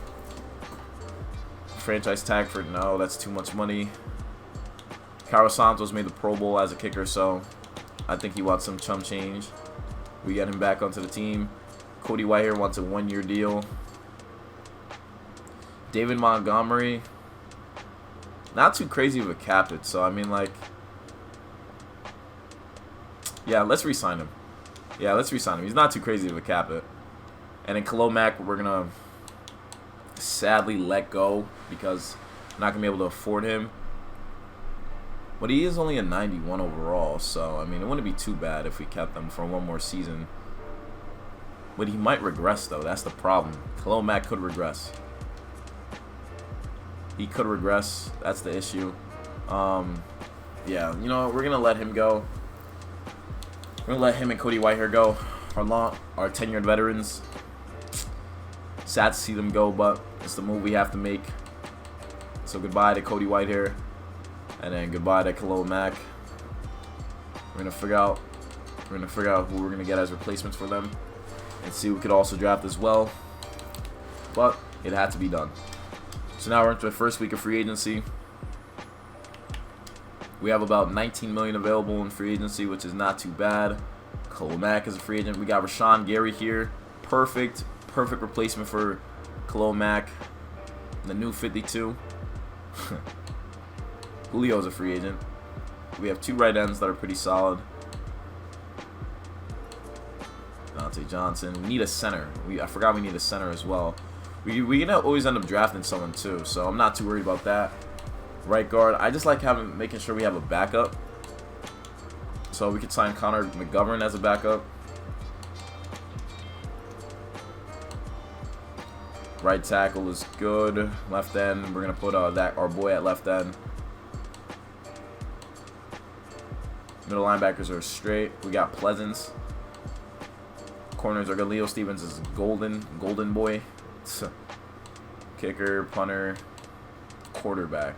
Speaker 1: Franchise tag for, no, that's too much money. Carlos Santos made the Pro Bowl as a kicker, so I think he wants some chump change. We get him back onto the team. Cody Whitehair wants a 1-year deal. David Montgomery, not too crazy of a cap it, so I mean, like, yeah, let's re-sign him. Yeah, let's re-sign him. He's not too crazy of a cap it. And then Khalil Mack, we're gonna sadly let go because we're not gonna be able to afford him. But he is only a 91 overall, so I mean, it wouldn't be too bad if we kept him for 1 more season. But he might regress, though. That's the problem. Khalil Mack could regress. He could regress. That's the issue. Yeah, you know, we're going to let him go. We're going to let him and Cody Whitehair go. Our tenured veterans. Sad to see them go, but it's the move we have to make. So goodbye to Cody Whitehair. And then goodbye to Khalil Mack. We're going to figure out who we're going to get as replacements for them. And see who we could also draft as well. But it had to be done. So now we're into the first week of free agency. We have about $19 million available in free agency, which is not too bad. Khalil Mack is a free agent. We got Rashawn Gary here. Perfect replacement for Khalil Mack. The new 52. Julio's a free agent. We have 2 right ends that are pretty solid. Dante Johnson. We need a center. I forgot we need a center as well. We're going to always end up drafting someone too, so I'm not too worried about that. Right guard. I just like making sure we have a backup. So we could sign Connor McGovern as a backup. Right tackle is good. Left end, we're going to put our boy at left end. Middle linebackers are straight. We got Pleasance. Corners are good. Leo Stevens is golden boy. Kicker, punter, quarterback.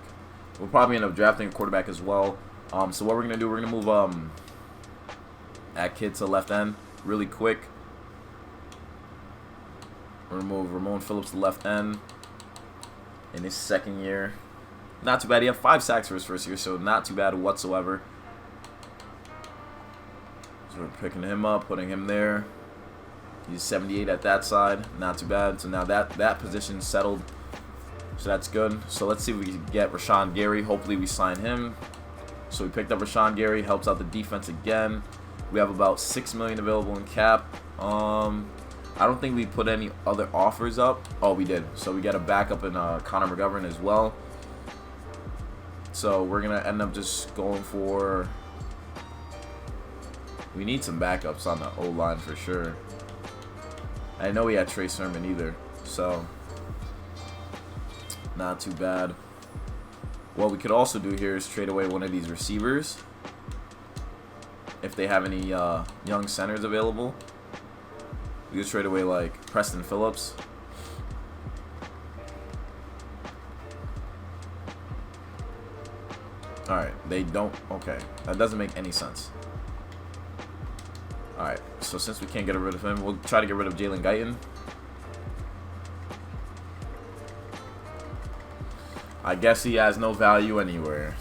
Speaker 1: We'll probably end up drafting a quarterback as well. So what we're going to do, we're going to move that kid to left end really quick. We're going to move Ramon Phillips to left end. in his second year. Not too bad. He had 5 sacks for his first year, so not too bad whatsoever. So we're picking him up, putting him there. He's 78 at that side. Not too bad. So now that position's settled. So that's good. So let's see if we can get Rashawn Gary. Hopefully we sign him. So we picked up Rashawn Gary. Helps out the defense again. We have about $6 million available in cap. I don't think we put any other offers up. Oh, we did. So we got a backup in Connor McGovern as well. So we're going to end up just going for... We need some backups on the O-line for sure. I know we had Trey Sermon either. So, not too bad. What we could also do here is trade away one of these receivers. If they have any young centers available. We could trade away like Preston Phillips. Alright, they don't. Okay, that doesn't make any sense. Alright, so since we can't get rid of him, we'll try to get rid of Jalen Guyton. I guess he has no value anywhere.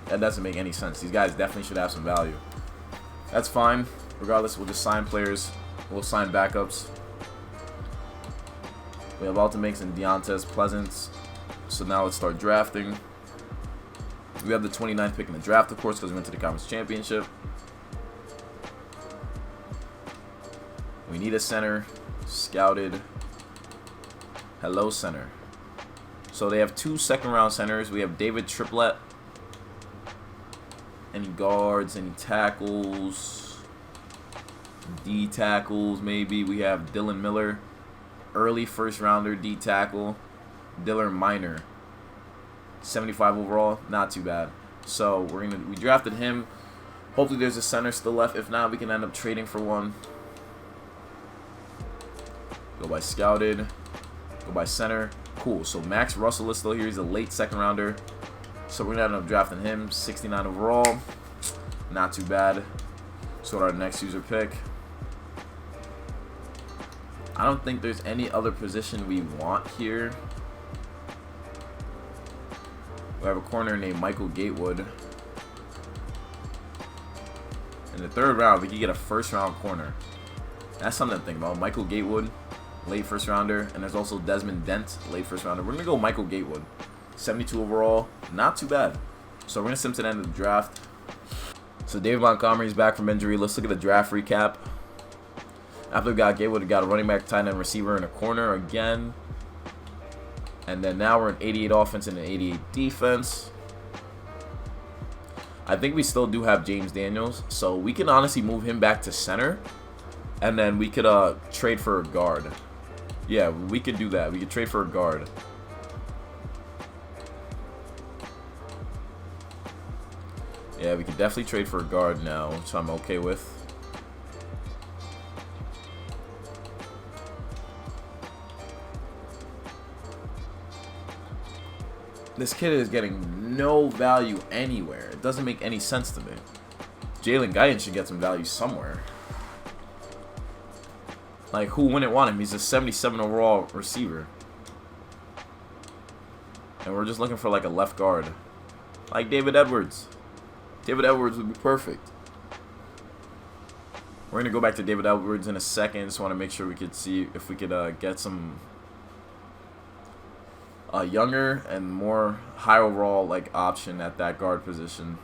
Speaker 1: That doesn't make any sense. These guys definitely should have some value. That's fine. Regardless, we'll just sign players. We'll sign backups. We have Ultimates and Deontez Pleasance. So now let's start drafting. We have the 29th pick in the draft, of course, because we went to the conference championship. We need a center. Scouted. Hello, center. So they have 2 second-round centers. We have David Triplett. Any guards? Any tackles? D tackles, maybe. We have Dylan Miller. Early first-rounder D tackle. Dylan Minor. 75 overall. Not too bad. So we drafted him. Hopefully there's a center still left. If not, we can end up trading for one. Go by scouted. Go by center. Cool. So Max Russell is still here. He's a late second rounder. So we're going to end up drafting him. 69 overall. Not too bad. So our next user pick. I don't think there's any other position we want here. We have a corner named Michael Gatewood. In the 3rd round, we could get a first-round corner. That's something to think about. Michael Gatewood, late first-rounder. And there's also Desmond Dent, late first-rounder. We're going to go Michael Gatewood. 72 overall. Not too bad. So we're going to sim to the end of the draft. So David Montgomery's back from injury. Let's look at the draft recap. After we got Gatewood, we got a running back, tight end, receiver, and a corner again. And then now we're in 88 offense and an 88 defense. I think we still do have James Daniels. So we can honestly move him back to center. And then we could trade for a guard. Yeah, we could do that. We could trade for a guard. Yeah, we could definitely trade for a guard now, which I'm okay with. This kid is getting no value anywhere. It doesn't make any sense to me. Jalen Guyton should get some value somewhere. Like, who wouldn't want him? He's a 77 overall receiver. And we're just looking for, like, a left guard. Like David Edwards. David Edwards would be perfect. We're going to go back to David Edwards in a second. Just want to make sure we could see if we could get some younger and more high overall like option at that guard position.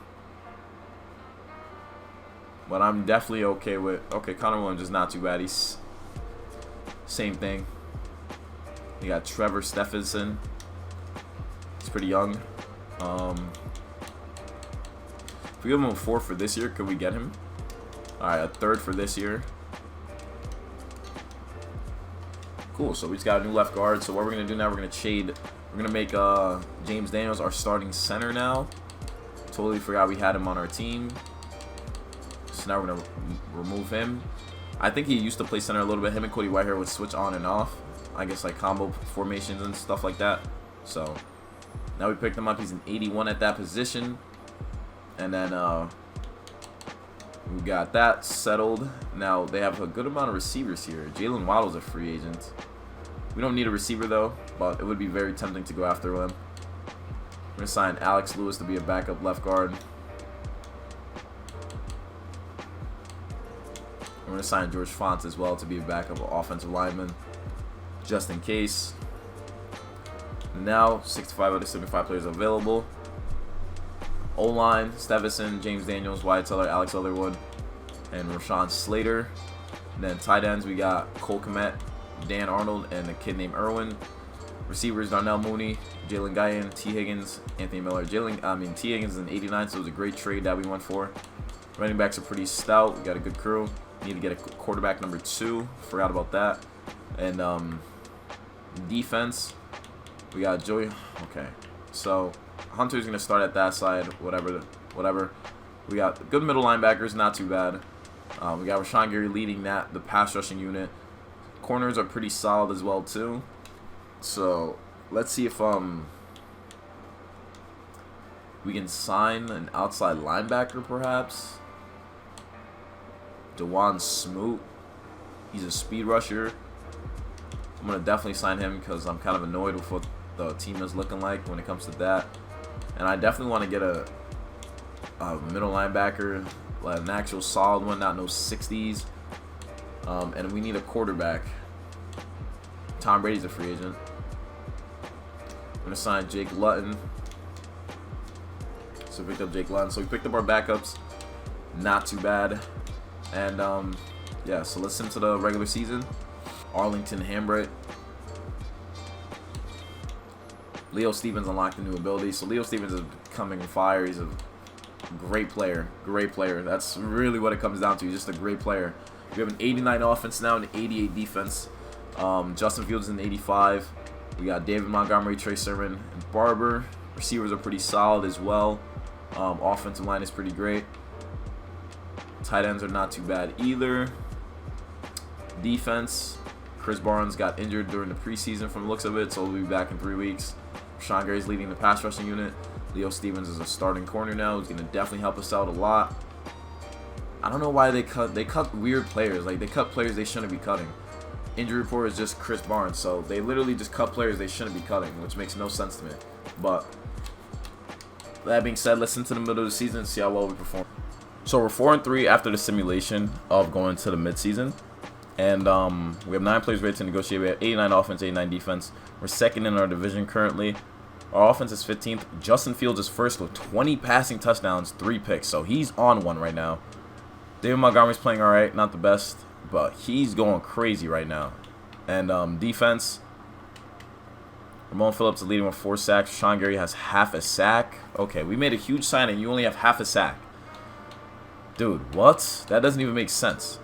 Speaker 1: But I'm definitely okay with... Okay, Connor Williams is not too bad. He's... Same thing. You got Trevor Stephenson. He's pretty young. If we give him a 4 for this year, could we get him? Alright, a 3rd for this year. Cool, so we just got a new left guard. So what we're going to do now, we're going to trade... We're going to make James Daniels our starting center now. Totally forgot we had him on our team. So now we're going to remove him. I think he used to play center a little bit. Him and Cody Whitehair would switch on and off. I guess like combo formations and stuff like that. So now we picked him up. He's an 81 at that position. And then we got that settled. Now they have a good amount of receivers here. Jalen Waddle's a free agent. We don't need a receiver, though, but it would be very tempting to go after him. We're going to sign Alex Lewis to be a backup left guard. We're going to sign George Font as well to be a backup offensive lineman, just in case. Now, 65 out of 75 players available. O-line, Stevison, James Daniels, Wyatt Teller, Alex Leatherwood, and Rashawn Slater. And then tight ends, we got Cole Kmet, Dan Arnold, and a kid named Irwin. Receivers, Darnell Mooney, Jalen Guyan, T. Higgins, Anthony Miller. T. Higgins is an 89, so it was a great trade that we went for. Running backs are pretty stout. We got a good crew. Need to get a quarterback number 2. Forgot about that. And defense, we got Joey. Okay, so Hunter's going to start at that side, whatever. We got good middle linebackers, not too bad. We got Rashawn Gary leading the pass rushing unit. Corners are pretty solid as well, too. So, let's see if we can sign an outside linebacker, perhaps. DeJuan Smoot. He's a speed rusher. I'm going to definitely sign him because I'm kind of annoyed with what the team is looking like when it comes to that. And I definitely want to get a middle linebacker, like an actual solid one, not no 60s. And we need a quarterback. Tom Brady's a free agent. I'm going to sign Jake Luton. So we picked up Jake Luton. So we picked up our backups. Not too bad. And, yeah, so let's into the regular season. Arlington Hambright. Leo Stevens unlocked a new ability. So Leo Stevens is coming fire. He's a great player. Great player. That's really what it comes down to. He's just a great player. We have an 89 offense now and an 88 defense. Justin Fields is an 85. We got David Montgomery, Trey Sermon, and Barber. Receivers are pretty solid as well. Offensive line is pretty great. Tight ends are not too bad either. Defense, Chris Barnes got injured during the preseason from the looks of it, so we'll be back in 3 weeks. Rashawn Gary's leading the pass rushing unit. Leo Stevens is a starting corner now. He's going to definitely help us out a lot. I don't know why they cut weird players. Like, they cut players they shouldn't be cutting. Injury report is just Chris Barnes, so they literally just cut players they shouldn't be cutting, which makes no sense to me. But that being said, let's into the middle of the season and see how well we perform. So we're 4-3 after the simulation of going to the midseason. And we have 9 players ready to negotiate. We have 89 offense, 89 defense. We're second in our division currently. Our offense is 15th. Justin Fields is first with 20 passing touchdowns, 3 picks. So he's on one right now. David Montgomery's playing all right, not the best, but he's going crazy right now. And defense, Ramon Phillips is leading with 4 sacks. Rashawn Gary has half a sack. Okay, we made a huge signing. You only have half a sack. Dude, what? That doesn't even make sense.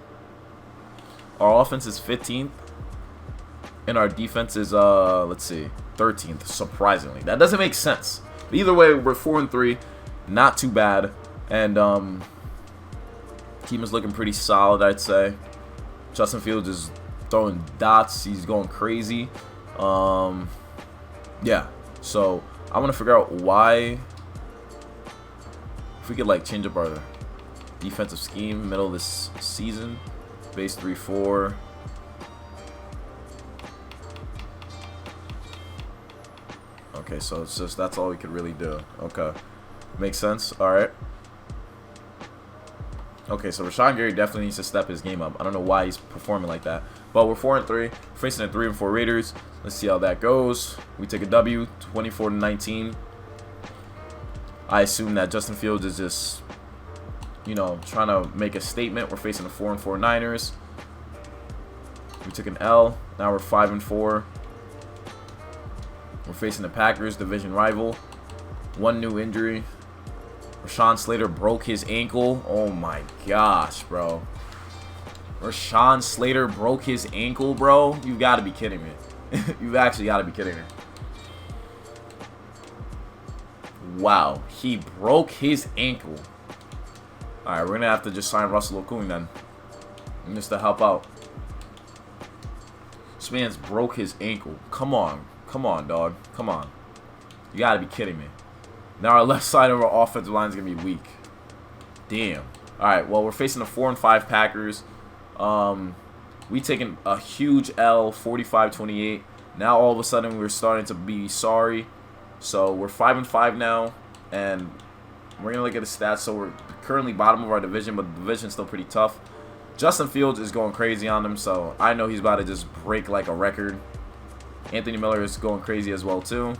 Speaker 1: Our offense is 15th, and our defense is, let's see, 13th, surprisingly. That doesn't make sense. But either way, we're 4-3, not too bad, and team is looking pretty solid, I'd say. Justin Fields is throwing dots. He's going crazy. Yeah, so I want to figure out why, if we could, like, change up our defensive scheme middle of this season. Base 3-4. Okay, so it's just, that's all we could really do. Okay, makes sense. All right. Okay, so Rashawn Gary definitely needs to step his game up. I don't know why he's performing like that, but we're 4-3, facing the 3-4 Raiders. Let's see how that goes. We take a W, 24-19. I assume that Justin Fields is just, you know, trying to make a statement. We're facing the 4-4 Niners. We took an L. Now we're 5-4. We're facing the Packers, division rival. 1 new injury. Rashawn Slater broke his ankle. Oh my gosh, bro. Rashawn Slater broke his ankle, bro. You've got to be kidding me. You've actually got to be kidding me. Wow, he broke his ankle. Alright, we're going to have to just sign Russell Okung then. Just to help out. This man's broke his ankle. Come on. Come on, dog. Come on. You got to be kidding me. Now our left side of our offensive line is going to be weak. Damn. Alright, well, we're facing the 4-5 Packers. We taking a huge L, 45-28. Now all of a sudden we're starting to be sorry. So we're 5-5 now, and we're gonna look at the stats. So we're currently bottom of our division, but the division's still pretty tough. Justin Fields is going crazy on them, so I know he's about to just break like a record. Anthony Miller is going crazy as well too.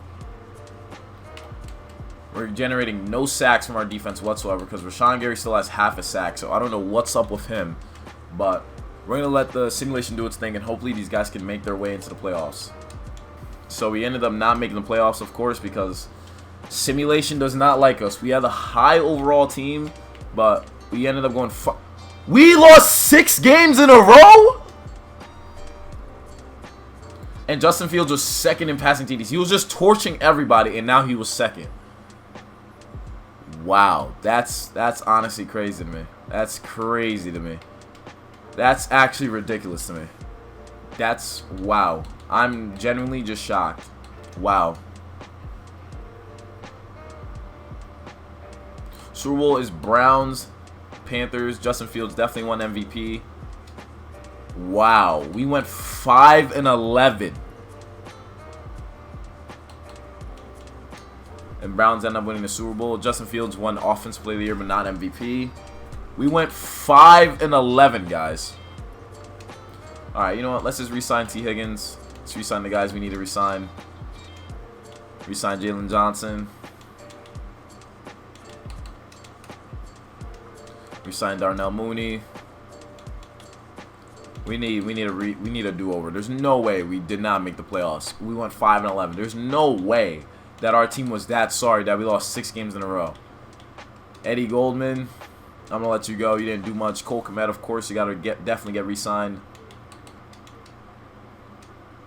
Speaker 1: We're generating no sacks from our defense whatsoever because Rashawn Gary still has half a sack, so I don't know what's up with him. But we're going to let the simulation do its thing, and hopefully these guys can make their way into the playoffs. So we ended up not making the playoffs, of course, because simulation does not like us. We had a high overall team, but we ended up going... We lost 6 games in a row? And Justin Fields was second in passing TDs. He was just torching everybody, and now he was second. Wow, that's honestly crazy to me. That's crazy to me. That's actually ridiculous to me. That's, wow. I'm genuinely just shocked. Wow. Super Bowl is Browns, Panthers. Justin Fields definitely won MVP. Wow, we went 5-11. And Browns end up winning the Super Bowl. Justin Fields won Offensive Player of the Year, but not MVP. We went 5-11, guys. All right, you know what? Let's just re-sign T. Higgins. Let's re-sign the guys we need to re-sign. Re-sign Jalen Johnson. Re-sign Darnell Mooney. We need a do-over. There's no way we did not make the playoffs. We went 5-11. There's no way that our team was that sorry that we lost 6 games in a row. Eddie Goldman, I'm gonna let you go. You didn't do much. Cole Kmet, of course, you gotta definitely get re-signed.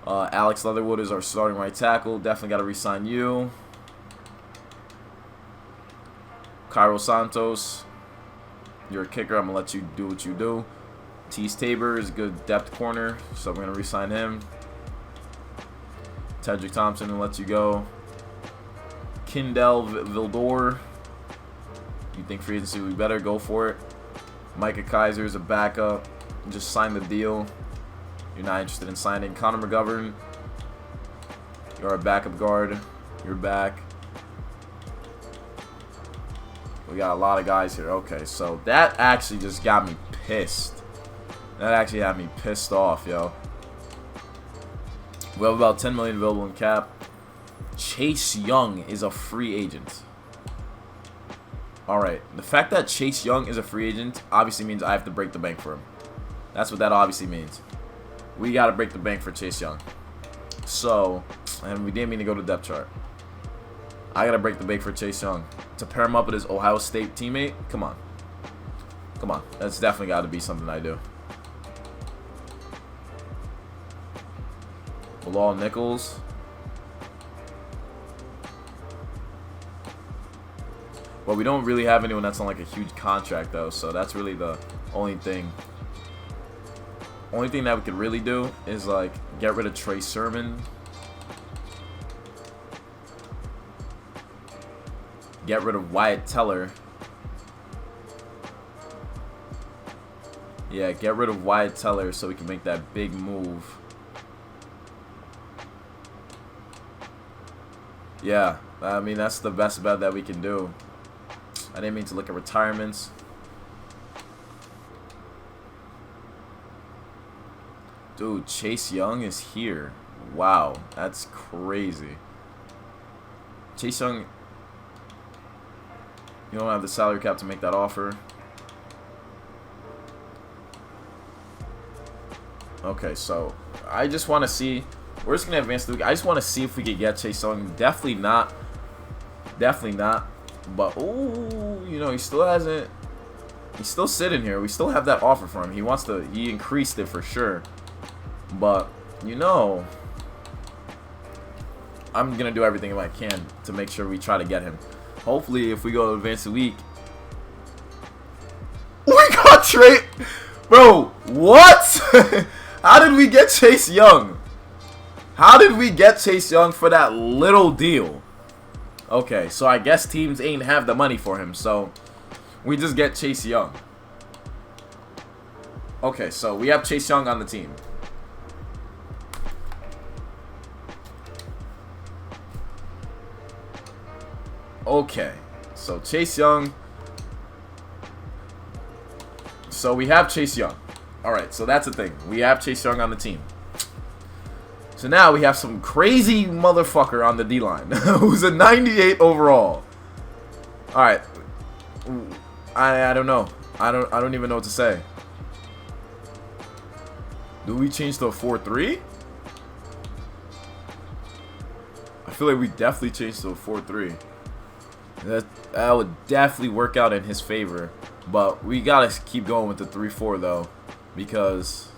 Speaker 1: Alex Leatherwood is our starting right tackle. Definitely gotta re-sign you. Cairo Santos, you're a kicker. I'm gonna let you do what you do. Tease Tabor is a good depth corner, so we're gonna re-sign him. Tedrick Thompson, and let you go. Kindell Vildor, you think free agency would be better? Go for it. Micah Kaiser is a backup. Just sign the deal. You're not interested in signing. Connor McGovern, you're a backup guard. You're back. We got a lot of guys here. Okay, so that actually just got me pissed. That actually had me pissed off, yo. We have about $10 million available in cap. Chase Young is a free agent. Alright, the fact that Chase Young is a free agent obviously means I have to break the bank for him. That's what that obviously means. We got to break the bank for Chase Young. So, and we didn't mean to go to depth chart. I got to break the bank for Chase Young. To pair him up with his Ohio State teammate? Come on. Come on. That's definitely got to be something I do. Bilal Nichols. Well, we don't really have anyone that's on like a huge contract though, so that's really the only thing. Only thing that we could really do is like get rid of Trey Sermon. Get rid of Wyatt Teller. Yeah, get rid of Wyatt Teller so we can make that big move. Yeah, I mean, that's the best bet that we can do. I didn't mean to look at retirements. Dude, Chase Young is here. Wow, that's crazy. Chase Young, you don't have the salary cap to make that offer. Okay, so I just want to see. We're just going to advance the week. I just want to see if we could get Chase Young. Definitely not. Definitely not. But, ooh, you know, he still hasn't. He's still sitting here. We still have that offer for him. He wants to. He increased it for sure. But, you know, I'm going to do everything I can to make sure we try to get him. Hopefully, if we go to advance the week. We got Trey. Bro, what? How did we get Chase Young? How did we get Chase Young for that little deal? Okay, so I guess teams ain't have the money for him, so we just get Chase Young. Okay, so we have Chase Young on the team. Okay, so Chase Young. So we have Chase Young. Alright, so that's the thing. We have Chase Young on the team. So now we have some crazy motherfucker on the D-line who's a 98 overall. Alright. I don't know. I don't even know what to say. Do we change to a 4-3? I feel like we definitely changed to a 4-3. That would definitely work out in his favor. But we gotta keep going with the 3-4 though, because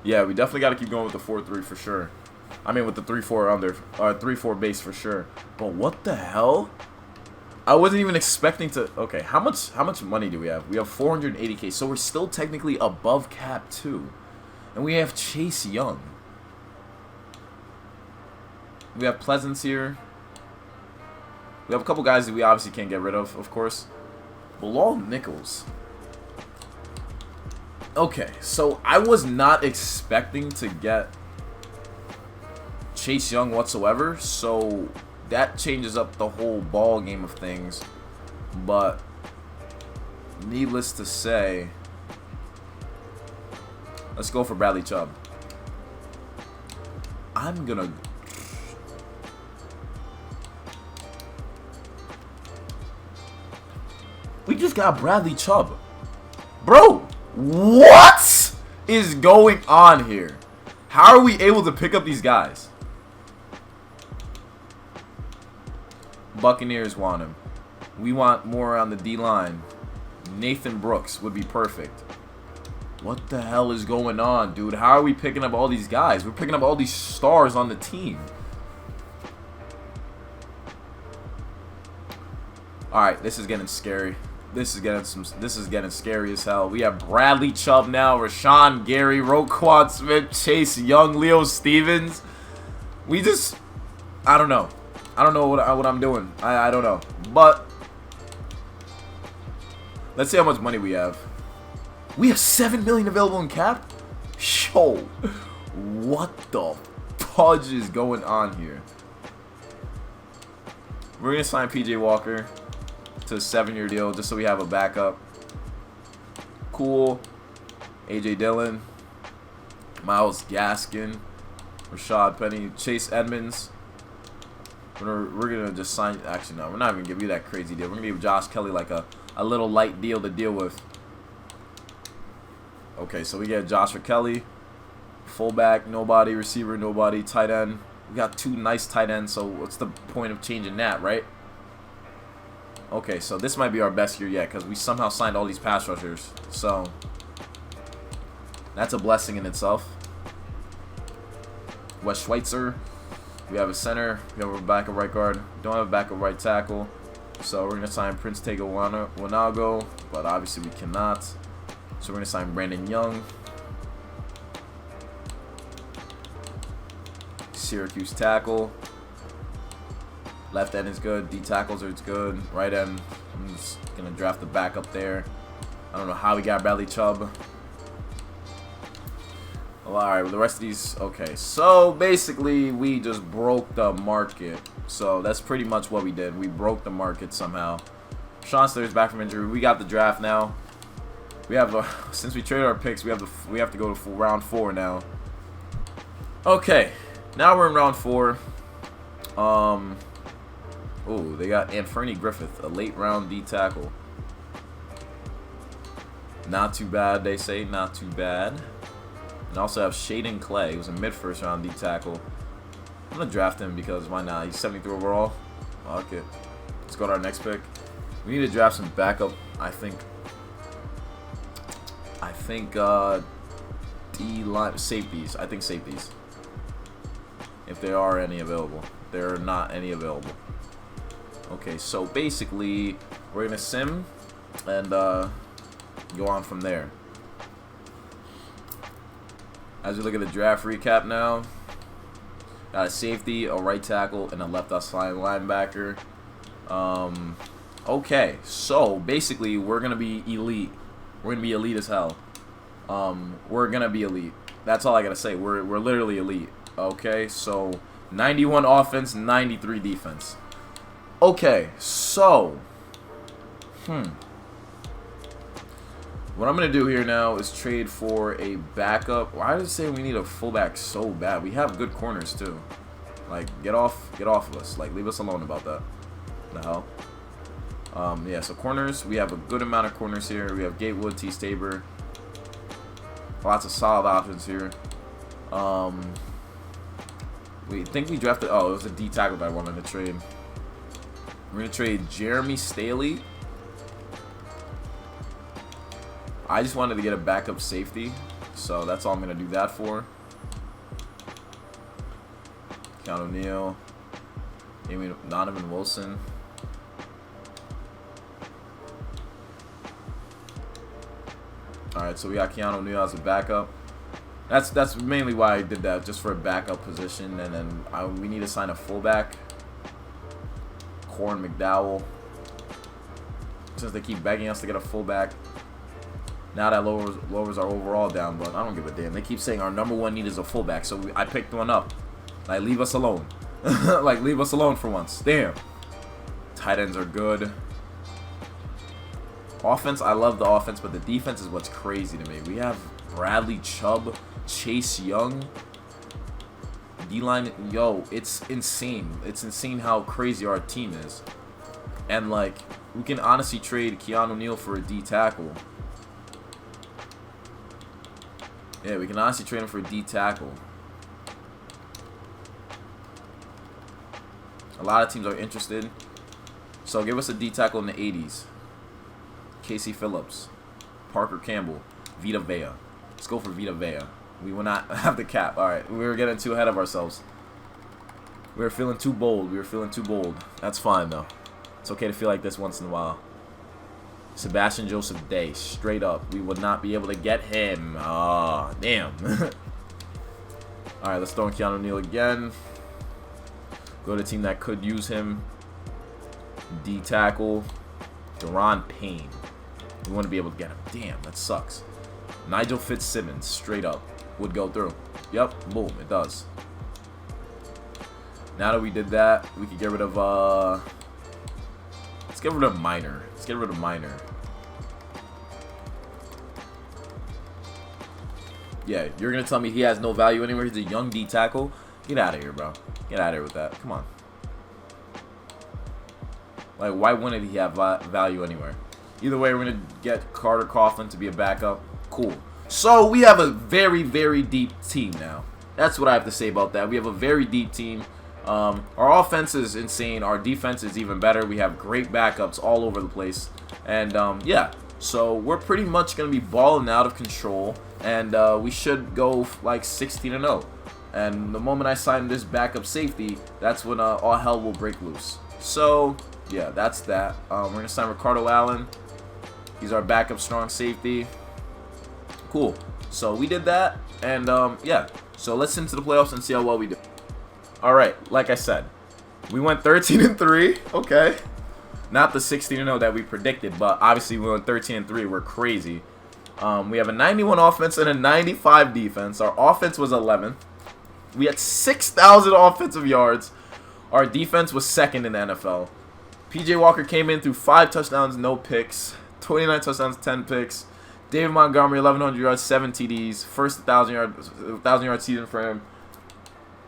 Speaker 1: yeah, we definitely gotta keep going with the 4-3 for sure. I mean with the 3-4 under, or 3-4 base for sure. But what the hell? I wasn't even expecting to. Okay, how much money do we have? We have 480K, so we're still technically above cap too, and we have Chase Young. We have Pleasance here. We have a couple guys that we obviously can't get rid of course. Bilal Nichols. Okay, so I was not expecting to get Chase Young whatsoever, so that changes up the whole ball game of things. But needless to say, let's go for Bradley Chubb. I'm gonna. We just got Bradley Chubb. Bro, what is going on here? How are we able to pick up these guys? Buccaneers want him. We want more on the D-line. Nathan Brooks would be perfect. What the hell is going on, dude? How are we picking up all these guys? We're picking up all these stars on the team. Alright, this is getting scary. This is getting scary as hell. We have Bradley Chubb now, Rashawn Gary, Roquan Smith, Chase Young, Leo Stevens. We just, I don't know. I don't know what I'm doing. I don't know. But let's see how much money we have. We have 7 million available in cap. Yo, what the fudge is going on here? We're gonna sign PJ Walker to a 7-year deal just so we have a backup. Cool. AJ Dillon, Myles Gaskin, Rashad Penny, Chase Edmonds. We're gonna just sign. Actually, no, we're not even gonna give you that crazy deal. We're gonna give Josh Kelly like a little light deal to deal with. Okay, so we get Joshua Kelly, fullback, nobody, receiver, nobody, tight end. We got 2 nice tight ends, so what's the point of changing that, right? Okay, so this might be our best year yet because we somehow signed all these pass rushers. So that's a blessing in itself. Wes Schweitzer. We have a center. We have a backup right guard. Don't have a backup right tackle. So we're going to sign Prince Tega Wanago, but obviously we cannot. So we're going to sign Brandon Young. Syracuse tackle. Left end is good. D tackles are good. Right end, I'm just going to draft the backup there. I don't know how we got Bradley Chubb. Well, alright, well, the rest of these, okay. So, basically, we just broke the market. So, that's pretty much what we did. We broke the market somehow. Sean Slayer's back from injury. We got the draft now. We have, since we traded our picks, we have to go to round 4 now. Okay, now we're in round 4. Oh, they got Anferny Griffith, a late round D tackle. Not too bad, they say. Not too bad. And also have Shaden Clay, who's a mid-first round D tackle. I'm going to draft him because why not? He's 73 overall. Fuck it. Let's go to our next pick. We need to draft some backup, I think D-line safeties. I think safeties. If there are any available. There are not any available. Okay, so basically, we're going to sim and go on from there. As we look at the draft recap now, got a safety, a right tackle, and a left outside linebacker. Okay, so basically, we're going to be elite. We're going to be elite as hell. We're going to be elite. That's all I got to say. We're literally elite. Okay, so 91 offense, 93 defense. Okay, so what I'm gonna do here now is trade for a backup. Why does it say we need a fullback so bad? We have good corners too. Like, get off of us. Like, leave us alone about that. The hell. Yeah. So corners, we have a good amount of corners here. We have Gatewood, T. Staber. Lots of solid options here. We think we drafted. Oh, it was a D tackle that I wanted to trade. We're gonna trade Jeremy Staley. I just wanted to get a backup safety, so that's all I'm gonna do that for. Keanu O'Neal, Donovan Wilson. All right, so we got Keanu O'Neal as a backup. That's mainly why I did that, just for a backup position, and then we need to sign a fullback. Corn McDowell. Since they keep begging us to get a fullback. Now that lowers our overall down, but I don't give a damn. They keep saying our #1 need is a fullback, so I picked one up. Like, leave us alone. Like, leave us alone for once. Damn. Tight ends are good. Offense, I love the offense, but the defense is what's crazy to me. We have Bradley Chubb, Chase Young. D-line, yo, it's insane. It's insane how crazy our team is. And, like, we can honestly trade Keanu O'Neal for a D tackle. Yeah, we can honestly trade him for a D tackle. A lot of teams are interested. So give us a D tackle in the 80s. Casey Phillips, Parker Campbell, Vita Vea. Let's go for Vita Vea. We will not have the cap. All right, we were getting too ahead of ourselves. We were feeling too bold. That's fine, though. It's okay to feel like this once in a while. Sebastian Joseph Day, straight up. We would not be able to get him. Ah, damn. All right, let's throw in Keanu O'Neal again. Go to a team that could use him. D tackle, Deron Payne. We want to be able to get him. Damn, that sucks. Nigel Fitzsimmons, straight up, would go through. Yep, boom, it does. Now that we did that, we could get rid of, let's get rid of Minor. Yeah, you're going to tell me he has no value anywhere? He's a young D tackle? Get out of here, bro. Get out of here with that. Come on. Like, why wouldn't he have value anywhere? Either way, we're going to get Carter Coughlin to be a backup. Cool. So, we have a very, very deep team now. That's what I have to say about that. We have a very deep team. Our offense is insane. Our defense is even better. We have great backups all over the place. And, yeah. So, we're pretty much going to be balling out of control. And we should go, like, 16-0. And the moment I sign this backup safety, that's when all hell will break loose. So, yeah, that's that. We're going to sign Ricardo Allen. He's our backup strong safety. Cool. So, we did that. And, yeah. So, let's into the playoffs and see how well we do. Alright, like I said, we went 13-3. Okay. Not the 16-0 that we predicted, but obviously we went 13-3. We're crazy. We have a 91 offense and a 95 defense. Our offense was 11th. We had 6,000 offensive yards. Our defense was second in the NFL. PJ Walker came in through 5 touchdowns, no picks. 29 touchdowns, 10 picks. David Montgomery, 1,100 yards, 7 TDs. First 1,000-yard season for him.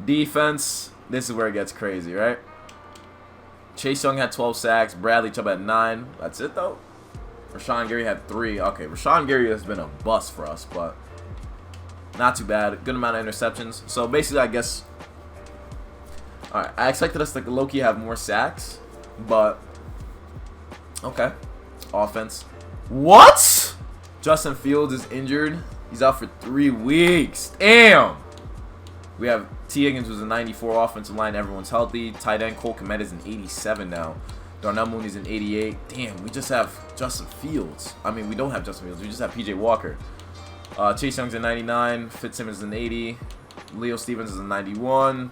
Speaker 1: Defense, this is where it gets crazy, right? Chase Young had 12 sacks. Bradley Chubb had 9. That's it, though. Rashawn Gary had 3. Okay, Rashawn Gary has been a bust for us, but not too bad. Good amount of interceptions. So, basically, I guess... Alright, I expected us to low-key have more sacks, but... Okay. Offense. What? Justin Fields is injured. He's out for 3 weeks. Damn! We have T. Higgins, who's a 94 offensive line. Everyone's healthy. Tight end Cole Kmet is an 87 now. Darnell Mooney's an 88. Damn, we just have Justin Fields. I mean, we don't have Justin Fields. We just have PJ Walker. Chase Young's a 99. Fitzsimmons is an 80. Leo Stevens is a 91.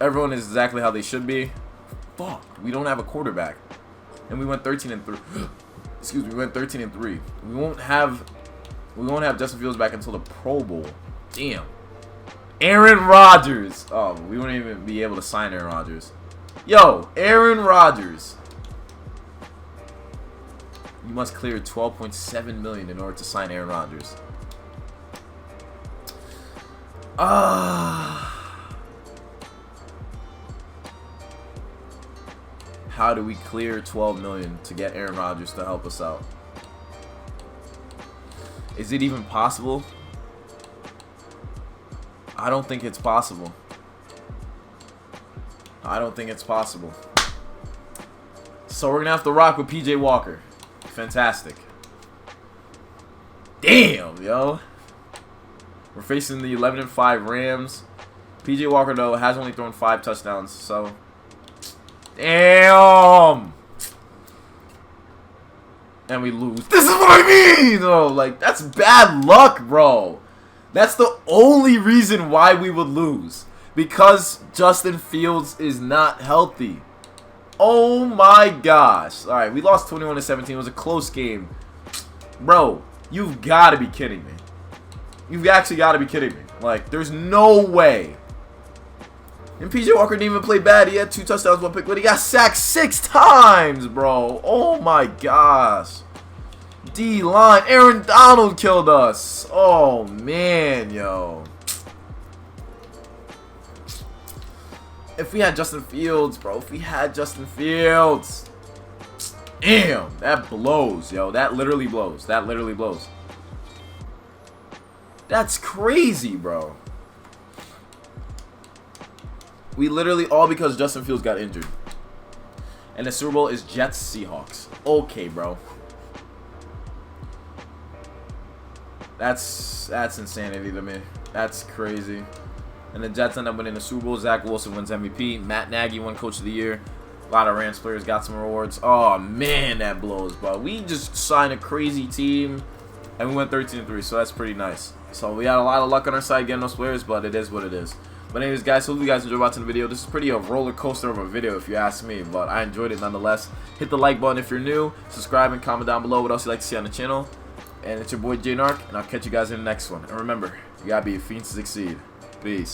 Speaker 1: Everyone is exactly how they should be. Fuck, we don't have a quarterback. And we went 13-3. Excuse me, we went 13-3. We won't have Justin Fields back until the Pro Bowl. Damn. Aaron Rodgers. Oh, we wouldn't even be able to sign Aaron Rodgers. Yo, Aaron Rodgers. You must clear $12.7 million in order to sign Aaron Rodgers. How do we clear $12 million to get Aaron Rodgers to help us out? Is it even possible? I don't think it's possible. I don't think it's possible. So we're going to have to rock with PJ Walker. Fantastic. Damn, yo. We're facing the 11-5 Rams. PJ Walker, though, has only thrown 5 touchdowns, so... Damn! And we lose. This is what I mean, though. Like, that's bad luck, bro. That's the only reason why we would lose. Because Justin Fields is not healthy. Oh my gosh. Alright, we lost 21-17. It was a close game. Bro, you've got to be kidding me. You've actually got to be kidding me. Like, there's no way. And PJ Walker didn't even play bad. He had 2 touchdowns, 1 pick, but he got sacked 6 times, bro. Oh my gosh. D-line. Aaron Donald killed us. Oh, man, yo. If we had Justin Fields, bro. If we had Justin Fields. Damn. That blows, yo. That literally blows. That literally blows. That's crazy, bro. We literally, all because Justin Fields got injured. And the Super Bowl is Jets Seahawks. Okay, bro. That's insanity to me. That's crazy. And the Jets end up winning the Super Bowl. Zach Wilson wins MVP. Matt Nagy won Coach of the Year. A lot of Rams players got some rewards. Oh, man, that blows, bro. We just signed a crazy team, and we went 13-3, so that's pretty nice. So we had a lot of luck on our side getting those players, but it is what it is. But anyways, guys, hopefully you guys enjoyed watching the video. This is pretty a roller coaster of a video, if you ask me, but I enjoyed it nonetheless. Hit the like button if you're new. Subscribe and comment down below what else you'd like to see on the channel. And it's your boy, J-Narc, and I'll catch you guys in the next one. And remember, you gotta be a fiend to succeed. Peace.